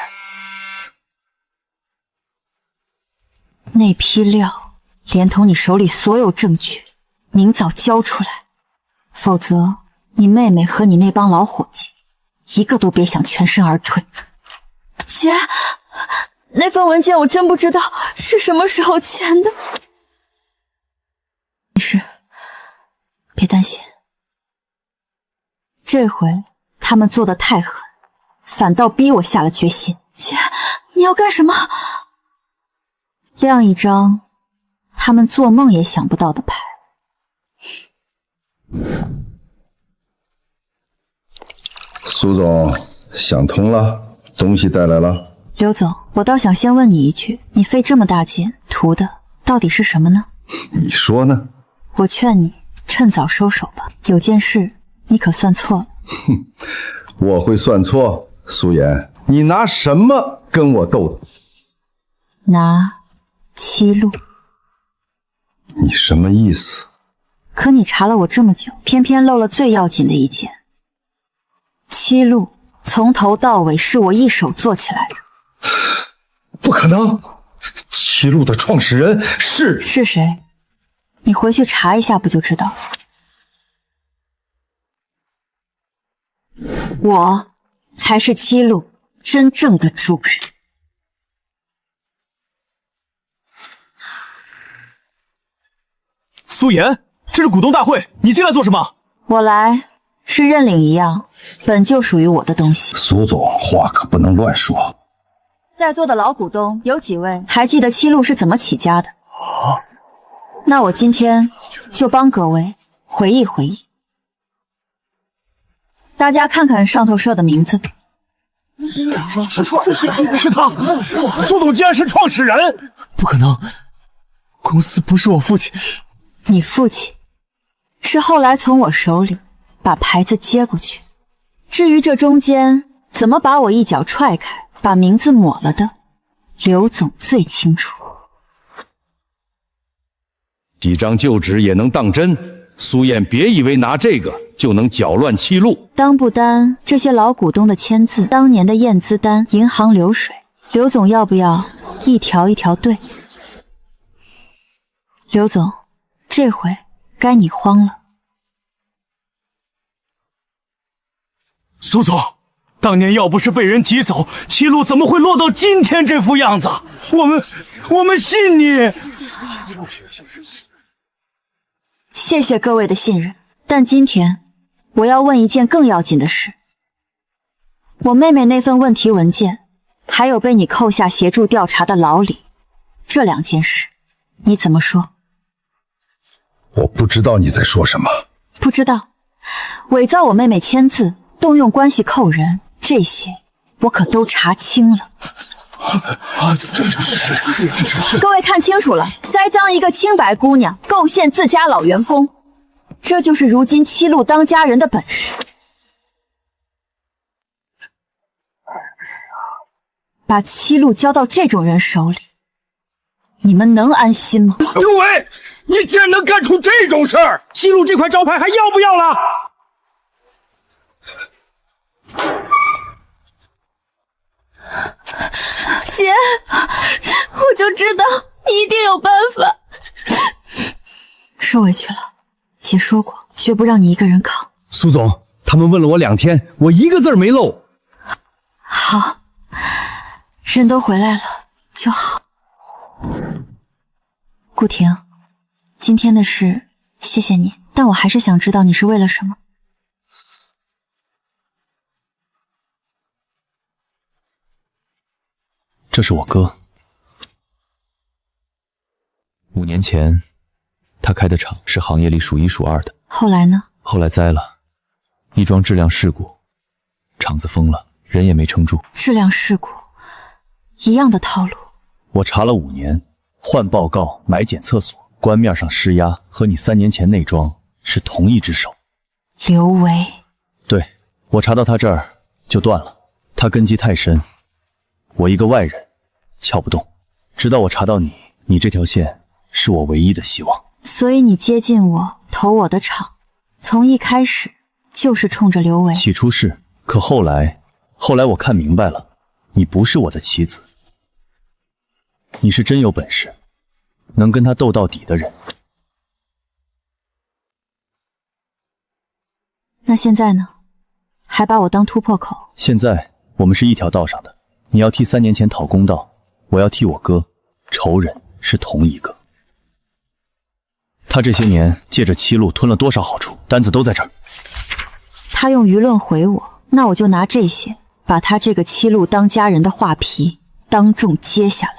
那批料连同你手里所有证据，明早交出来，否则你妹妹和你那帮老伙计一个都别想全身而退。姐，那份文件我真不知道是什么时候签的。没事，别担心。这回他们做得太狠，反倒逼我下了决心。姐，你要干什么？亮一张他们做梦也想不到的牌。苏总想通了，东西带来了。刘总，我倒想先问你一句，你费这么大劲图的到底是什么呢？你说呢？我劝你趁早收手吧，有件事你可算错了。哼，我会算错？苏妍，你拿什么跟我斗的？拿七路。你什么意思？可你查了我这么久，偏偏漏了最要紧的一件。七路从头到尾是我一手做起来的。不可能！七路的创始人是谁？你回去查一下不就知道了。我才是七路真正的主人。苏妍，这是股东大会，你进来做什么？我来是认领一样本就属于我的东西。苏总，话可不能乱说。在座的老股东有几位还记得七路是怎么起家的？那我今天就帮各位回忆回忆。大家看看上头设的名字。是他，苏总竟然是创始人！不可能，公司不是我父亲。你父亲是后来从我手里把牌子接过去的。至于这中间怎么把我一脚踹开，把名字抹了的，刘总最清楚。几张旧纸也能当真，苏燕别以为拿这个就能搅乱七路。当不单这些老股东的签字，当年的验资单、银行流水，刘总要不要一条一条对？刘总，这回该你慌了。苏总，当年要不是被人挤走，七路怎么会落到今天这副样子？我们信你。谢谢各位的信任，但今天我要问一件更要紧的事。我妹妹那份问题文件，还有被你扣下协助调查的老李，这2件事，你怎么说？我不知道你在说什么。不知道？伪造我妹妹签字，动用关系扣人，这些我可都查清了。各位看清楚了，栽赃一个清白姑娘，构陷自家老员工，这就是如今七路当家人的本事。把七路交到这种人手里，你们能安心吗？刘伟，你竟然能干出这种事儿！七路这块招牌还要不要了？姐，我就知道你一定有办法。受委屈了，姐说过绝不让你一个人扛。苏总，他们问了我2天，我一个字没漏。好，人都回来了，就好。顾婷，今天的事谢谢你，但我还是想知道你是为了什么。这是我哥。5年前，他开的厂是行业里数1数2的。后来呢？后来栽了，一桩质量事故，厂子封了，人也没撑住。质量事故，一样的套路。我查了5年，换报告、买检测所、官面上施压，和你3年前那桩是同一只手。刘维。对，我查到他这儿就断了，他根基太深，我一个外人撬不动。直到我查到你，你这条线是我唯一的希望。所以你接近我，投我的场，从一开始就是冲着刘维。起初是，可后来我看明白了，你不是我的棋子，你是真有本事，能跟他斗到底的人。那现在呢？还把我当突破口？现在我们是一条道上的，你要替3年前讨公道，我要替我哥，仇人是同一个。他这些年借着七路吞了多少好处，单子都在这儿。他用舆论回我，那我就拿这些把他这个七路当家人的画皮当众揭下来。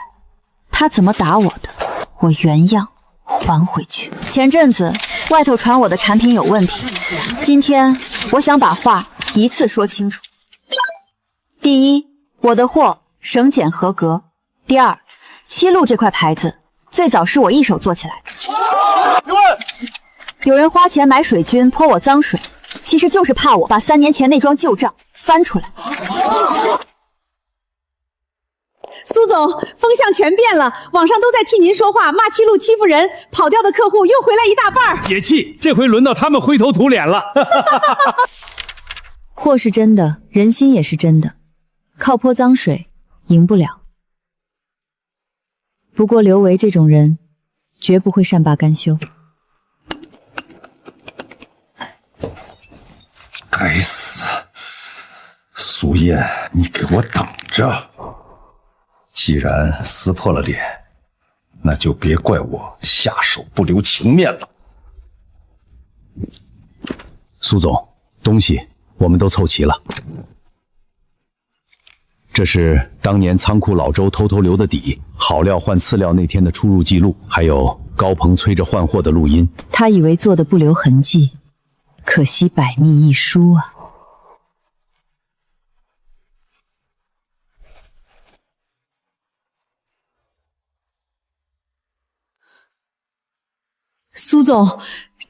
他怎么打我的，我原样还回去。前阵子外头传我的产品有问题，今天我想把话一次说清楚。第一，我的货省检合格；第二，七路这块牌子最早是我一手做起来的。有人花钱买水军泼我脏水，其实就是怕我把3年前那桩旧账翻出来。苏总，风向全变了，网上都在替您说话，骂七路欺负人，跑掉的客户又回来一大半。解气，这回轮到他们灰头土脸了。货是真的，人心也是真的，靠泼脏水赢不了。不过刘维这种人绝不会善罢甘休。该死，苏燕，你给我等着！既然撕破了脸，那就别怪我下手不留情面了。苏总，东西我们都凑齐了。这是当年仓库老周偷偷留的底，好料换次料那天的出入记录，还有高鹏催着换货的录音。他以为做的不留痕迹，可惜百密一疏啊。苏总，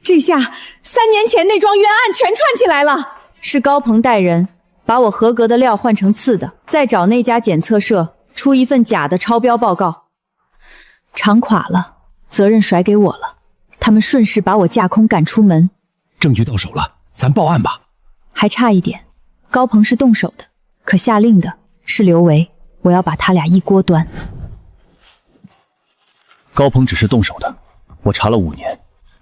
这下3年前那桩冤案全串起来了。是高鹏带人把我合格的料换成次的，再找那家检测社出一份假的超标报告。厂垮了，责任甩给我了，他们顺势把我架空赶出门。证据到手了，咱报案吧。还差一点，高鹏是动手的，可下令的是刘维，我要把他俩一锅端。高鹏只是动手的，我查了5年，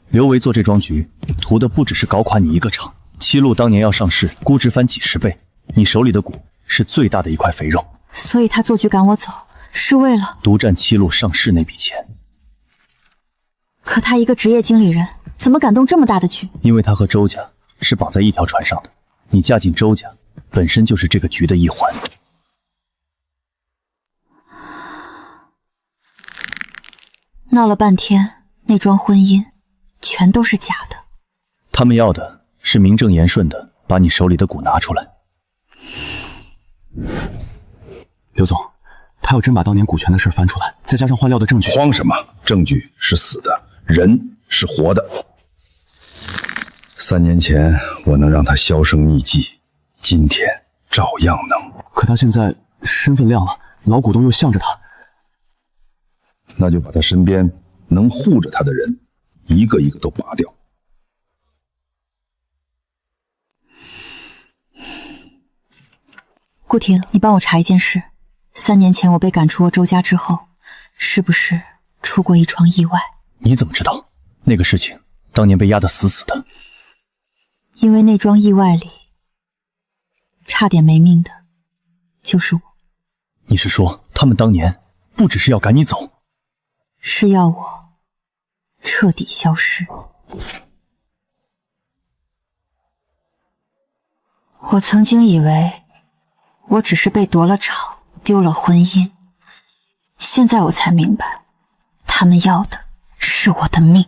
刘维做这桩局，图的不只是搞垮你一个厂。七路当年要上市，估值翻几10倍，你手里的股是最大的一块肥肉。所以他做局赶我走，是为了独占七路上市那笔钱。可他一个职业经理人，怎么敢动这么大的局？因为他和周家是绑在一条船上的，你嫁进周家，本身就是这个局的一环。闹了半天，那桩婚姻全都是假的。他们要的是名正言顺的把你手里的股拿出来。刘总，他要真把当年股权的事翻出来，再加上换料的证据，慌什么？证据是死的，人是活的。3年前我能让他销声匿迹，今天照样能。可他现在身份亮了，老股东又向着他，那就把他身边能护着他的人一个一个都拔掉。顾婷，你帮我查一件事：3年前我被赶出我周家之后，是不是出过一桩意外？你怎么知道？那个事情当年被压得死死的。因为那桩意外里，差点没命的就是我。你是说他们当年不只是要赶你走，是要我彻底消失。我曾经以为我只是被夺了场，丢了婚姻，现在我才明白，他们要的是我的命。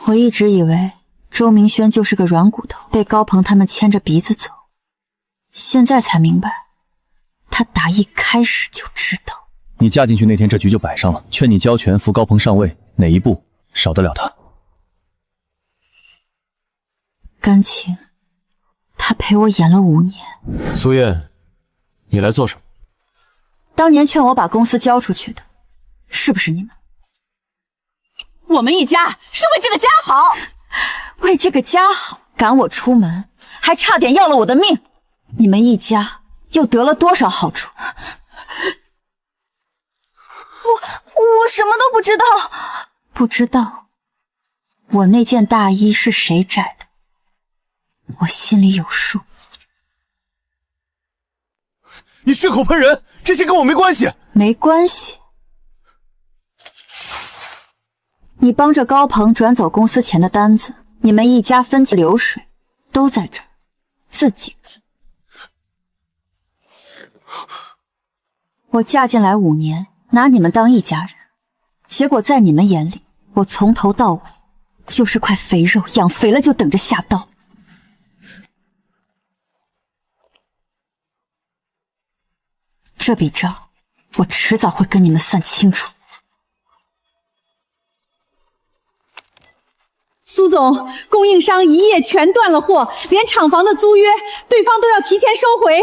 我一直以为周明轩就是个软骨头，被高鹏他们牵着鼻子走，现在才明白，他打一开始就知道。你嫁进去那天，这局就摆上了。劝你交权扶高鹏上位，哪一步少得了他？感情，他陪我演了5年。苏燕，你来做什么？当年劝我把公司交出去的，是不是你们？我们一家是为这个家好，为这个家好，赶我出门，还差点要了我的命。你们一家又得了多少好处？我什么都不知道。不知道我那件大衣是谁摘的，我心里有数。你血口喷人，这些跟我没关系。没关系。你帮着高鹏转走公司钱的单子，你们一家分期流水，都在这儿，自己看。我嫁进来5年，拿你们当一家人，结果在你们眼里，我从头到尾就是块肥肉，养肥了就等着下刀。这笔账，我迟早会跟你们算清楚。苏总，供应商一夜全断了货，连厂房的租约，对方都要提前收回。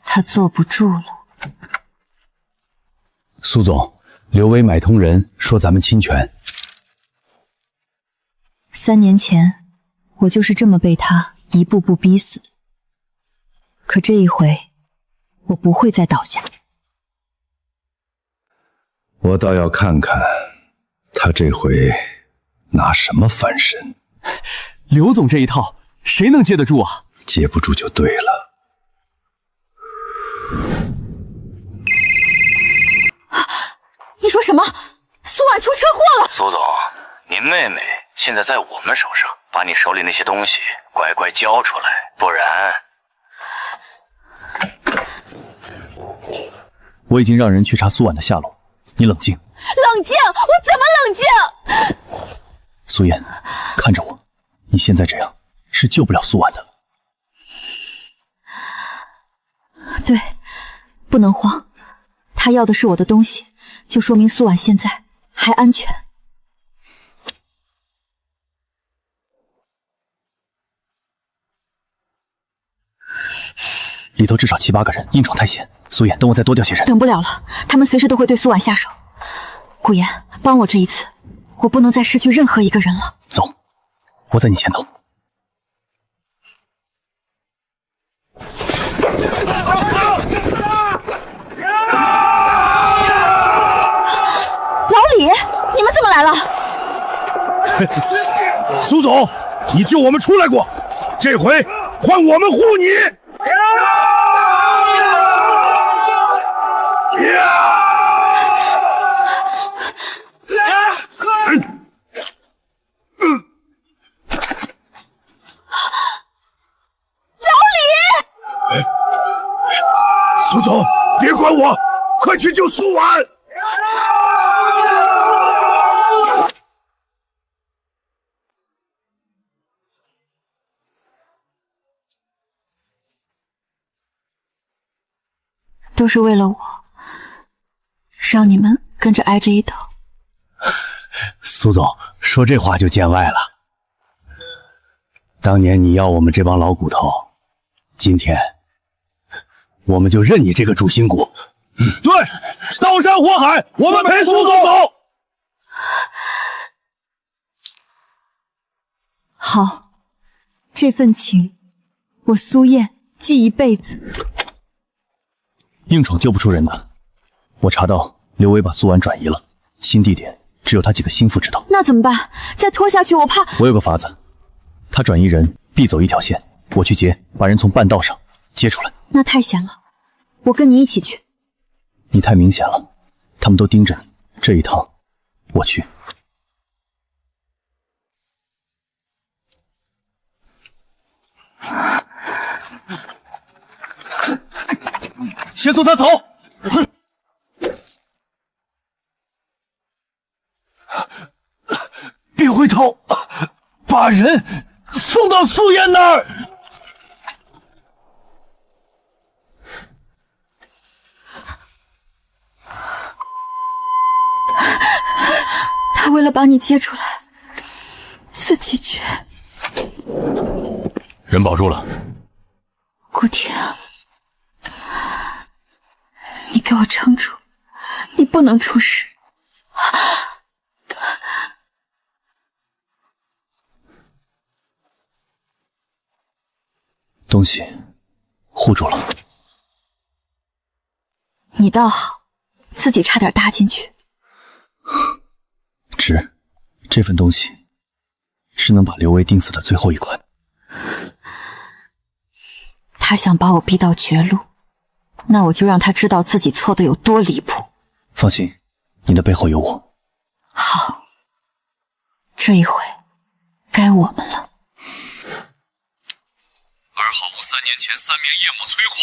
他坐不住了。苏总，刘威买通人说咱们侵权。3年前，我就是这么被他一步步逼死的。可这一回，我不会再倒下。我倒要看看他这回拿什么翻身。刘总这一套，谁能接得住啊？接不住就对了。你说什么？苏婉出车祸了？苏总，您妹妹现在在我们手上，把你手里那些东西乖乖交出来，不然……我已经让人去查苏婉的下落，你冷静。冷静？我怎么冷静？苏燕，看着我，你现在这样是救不了苏婉的。对，不能慌。他要的是我的东西，就说明苏婉现在还安全。里头至少7、8个人，硬闯太险。苏燕，等我再多调些人。等不了了，他们随时都会对苏婉下手。顾言，帮我这一次，我不能再失去任何一个人了。走，我在你前头。老李，你们怎么来了？苏总，你救我们出来过，这回换我们护你。苏总，别管我，快去救苏婉！都是为了我，让你们跟着挨这一刀。苏总说这话就见外了。当年你要我们这帮老骨头，今天我们就认你这个主心骨。对，刀山火海，我们陪苏总走。好，这份情，我苏燕记一辈子。硬闯救不出人的，我查到刘伟把苏婉转移了，新地点只有他几个心腹知道。那怎么办？再拖下去，我怕……我有个法子，他转移人必走一条线，我去接，把人从半道上接出来。那太险了，我跟你一起去。你太明显了，他们都盯着你，这一趟我去。先送他走。别回头，把人送到苏燕那儿。他为了把你接出来，自己去。人保住了。顾婷，你给我撑住，你不能出事。东西护住了。你倒好，自己差点搭进去。值，这份东西是能把刘维钉死的最后一块。他想把我逼到绝路，那我就让他知道自己错的有多离谱。放心，你的背后有我。好，这一回该我们了。二号屋3年前3面夜魔催货，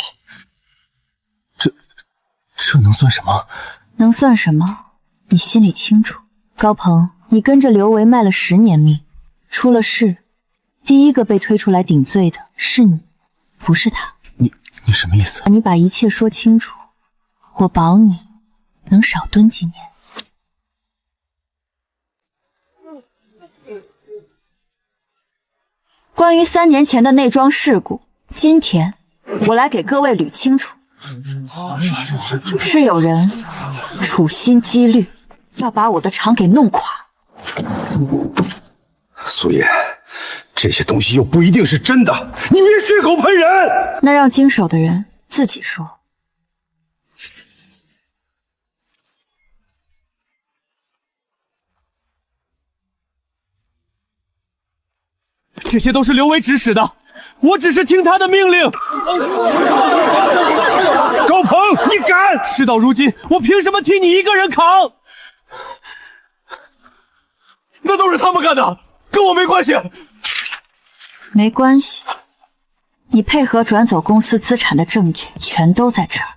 这能算什么？能算什么？你心里清楚。高鹏，你跟着刘维卖了10年命，出了事，第一个被推出来顶罪的是你，不是他。你什么意思？你把一切说清楚，我保你能少蹲几年。关于3年前的内装事故，今天我来给各位捋清楚。是有人处心积虑要把我的厂给弄垮。苏叶，这些东西又不一定是真的，你别血口喷人。那让经手的人自己说。这些都是刘维指使的，我只是听他的命令。高鹏，你敢！事到如今，我凭什么替你一个人扛？那都是他们干的，跟我没关系。没关系，你配合转走公司资产的证据全都在这儿。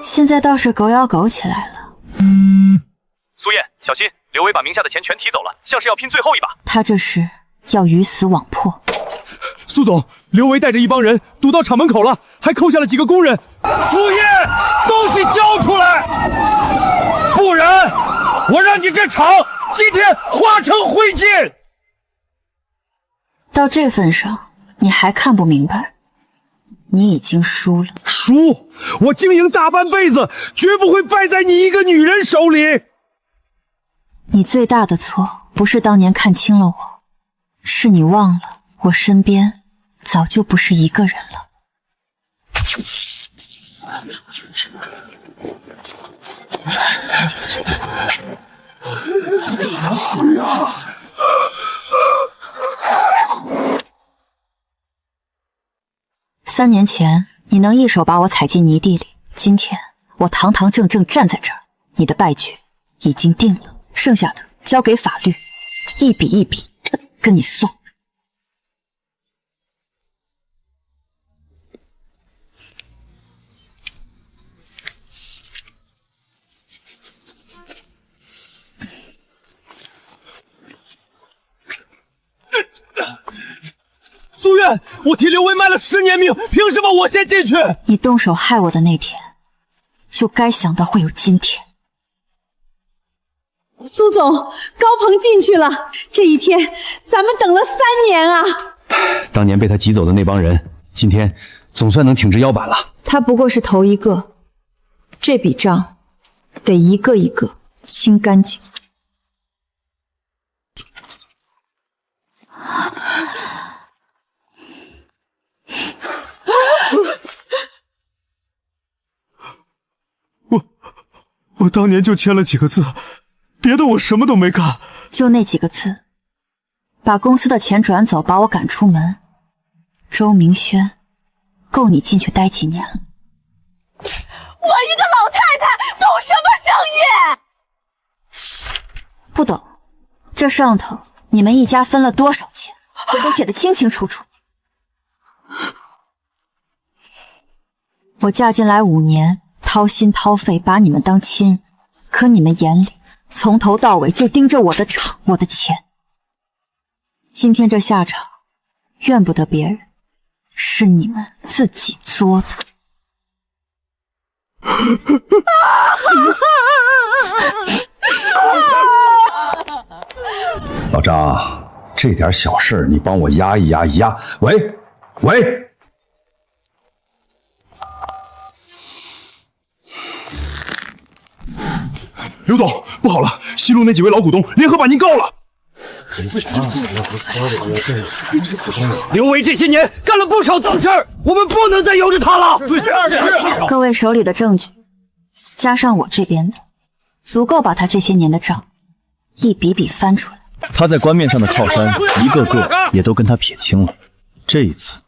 现在倒是狗咬狗起来了。苏燕，小心！刘维把名下的钱全提走了，像是要拼最后一把。他这是要鱼死网破。苏总，刘维带着一帮人堵到厂门口了，还扣下了几个工人。苏燕，东西交出来，不然我让你这厂今天化成灰烬。到这份上，你还看不明白？你已经输了。输？我经营大半辈子，绝不会败在你一个女人手里。你最大的错不是当年看清了我，是你忘了我身边早就不是一个人了。3年前你能一手把我踩进泥地里，今天我堂堂正正站在这儿，你的败局已经定了，剩下的交给法律，一笔一笔跟你算。苏苑，我替刘维卖了10年命，凭什么我先进去？你动手害我的那天，就该想到会有今天。苏总，高鹏进去了，这一天咱们等了3年啊！当年被他挤走的那帮人，今天总算能挺直腰板了。他不过是头一个，这笔账得一个一个清干净。我当年就签了几个字，别的我什么都没干。就那几个字，把公司的钱转走，把我赶出门。周明轩，够你进去待几年了？我一个老太太懂什么生意？不懂。这上头你们一家分了多少钱，我都写得清清楚楚。我嫁进来5年，掏心掏肺把你们当亲人，可你们眼里从头到尾就盯着我的厂，我的钱。今天这下场，怨不得别人，是你们自己作的。老张，这点小事你帮我压一压。喂，刘总，不好了，西路那几位老股东联合把您告了。刘维这些年干了不少脏事儿，我们不能再由着他了。各位手里的证据，加上我这边的，足够把他这些年的账一笔笔翻出来。他在官面上的靠山，一个个也都跟他撇清了。这一次，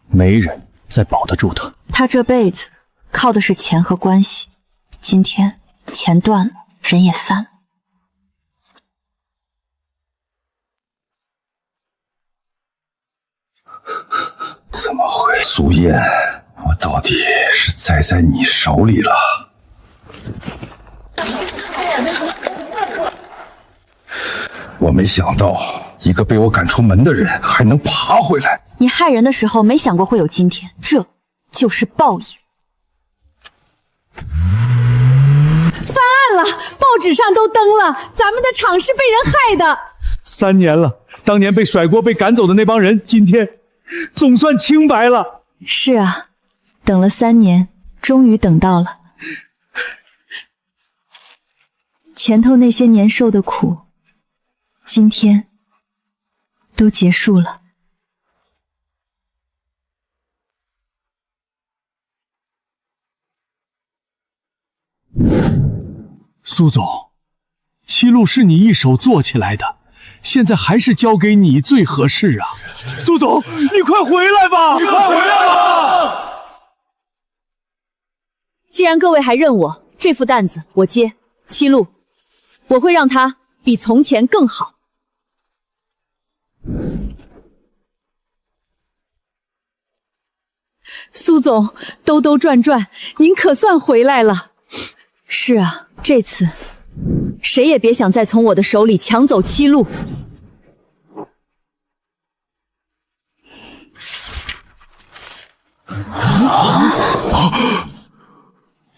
没人再保得住他。他这辈子靠的是钱和关系，今天钱断了，人也散了。怎么会？苏燕，我到底是栽在你手里了。我没想到，一个被我赶出门的人还能爬回来。你害人的时候没想过会有今天，这就是报应。翻案了，报纸上都登了，咱们的厂是被人害的。3年了，当年被甩锅被赶走的那帮人，今天总算清白了。是啊，等了3年，终于等到了。前头那些年受的苦，今天都结束了。苏总，七路是你一手做起来的，现在还是交给你最合适啊。苏总，你快回来吧！你快回来吧！既然各位还认我，这副担子我接。七路，我会让他比从前更好。苏总，兜兜转转，您可算回来了。是啊，这次谁也别想再从我的手里抢走七路。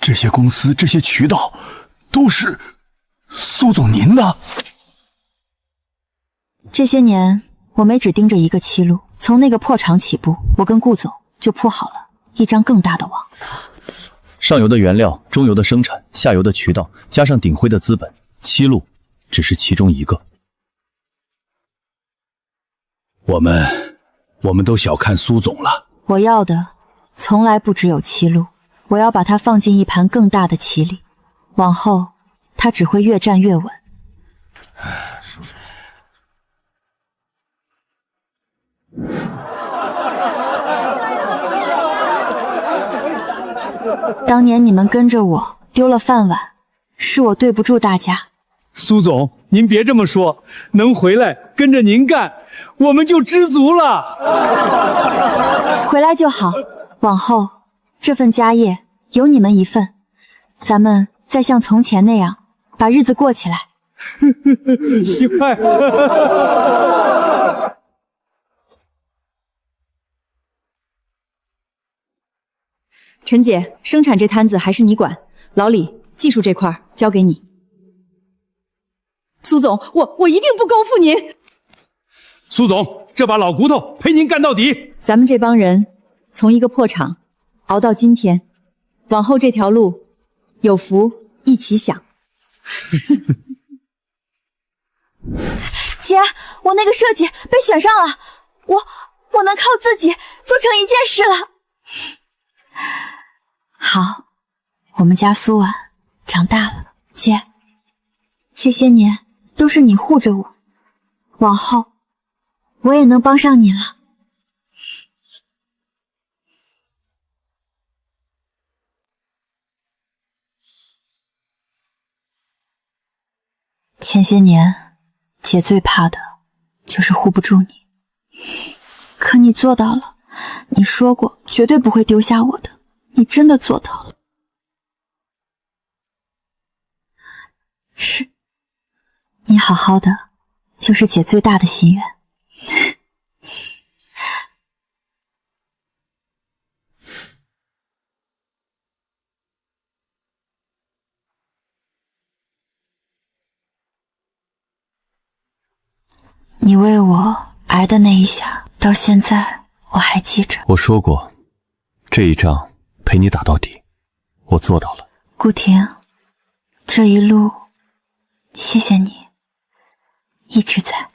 这些公司、这些渠道，都是苏总您的。这些年，我没只盯着一个七路，从那个破厂起步，我跟顾总就铺好了一张更大的网。上游的原料，中游的生产，下游的渠道，加上鼎辉的资本，七路只是其中一个。我们都小看苏总了。我要的从来不只有七路，我要把它放进一盘更大的棋里，往后它只会越站越稳。当年你们跟着我丢了饭碗，是我对不住大家。苏总，您别这么说，能回来跟着您干，我们就知足了。回来就好，往后这份家业有你们一份，咱们再像从前那样把日子过起来。一块。陈姐，生产这摊子还是你管，老李，技术这块交给你。苏总，我一定不辜负您。苏总，这把老骨头陪您干到底。咱们这帮人从一个破厂熬到今天，往后这条路有福一起享。姐，我那个设计被选上了，我能靠自己做成一件事了。好，我们家苏婉长大了。姐，这些年都是你护着我，往后我也能帮上你了。前些年，姐最怕的就是护不住你，可你做到了。你说过绝对不会丢下我的，你真的做到了。是，你好好的，就是姐最大的心愿。你为我挨的那一下，到现在我还记着。我说过，这一仗陪你打到底，我做到了。顾婷，这一路谢谢你，一直在。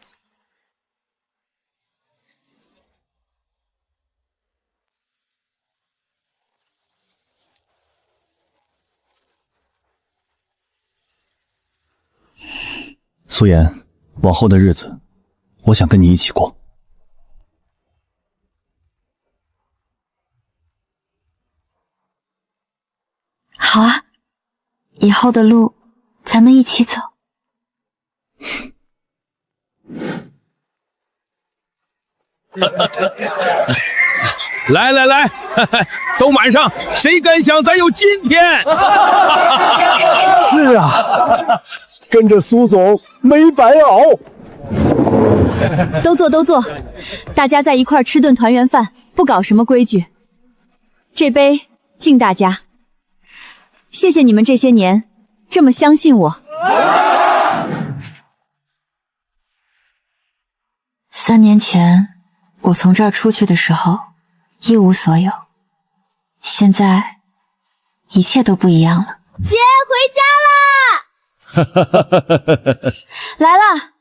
苏妍，往后的日子，我想跟你一起过。好啊，以后的路咱们一起走。来来来，都满上，谁敢想咱有今天？是啊，跟着苏总没白熬。都坐都坐，大家在一块吃顿团圆饭，不搞什么规矩。这杯敬大家，谢谢你们这些年这么相信我。3年前我从这儿出去的时候一无所有，现在一切都不一样了。姐回家啦！来啦！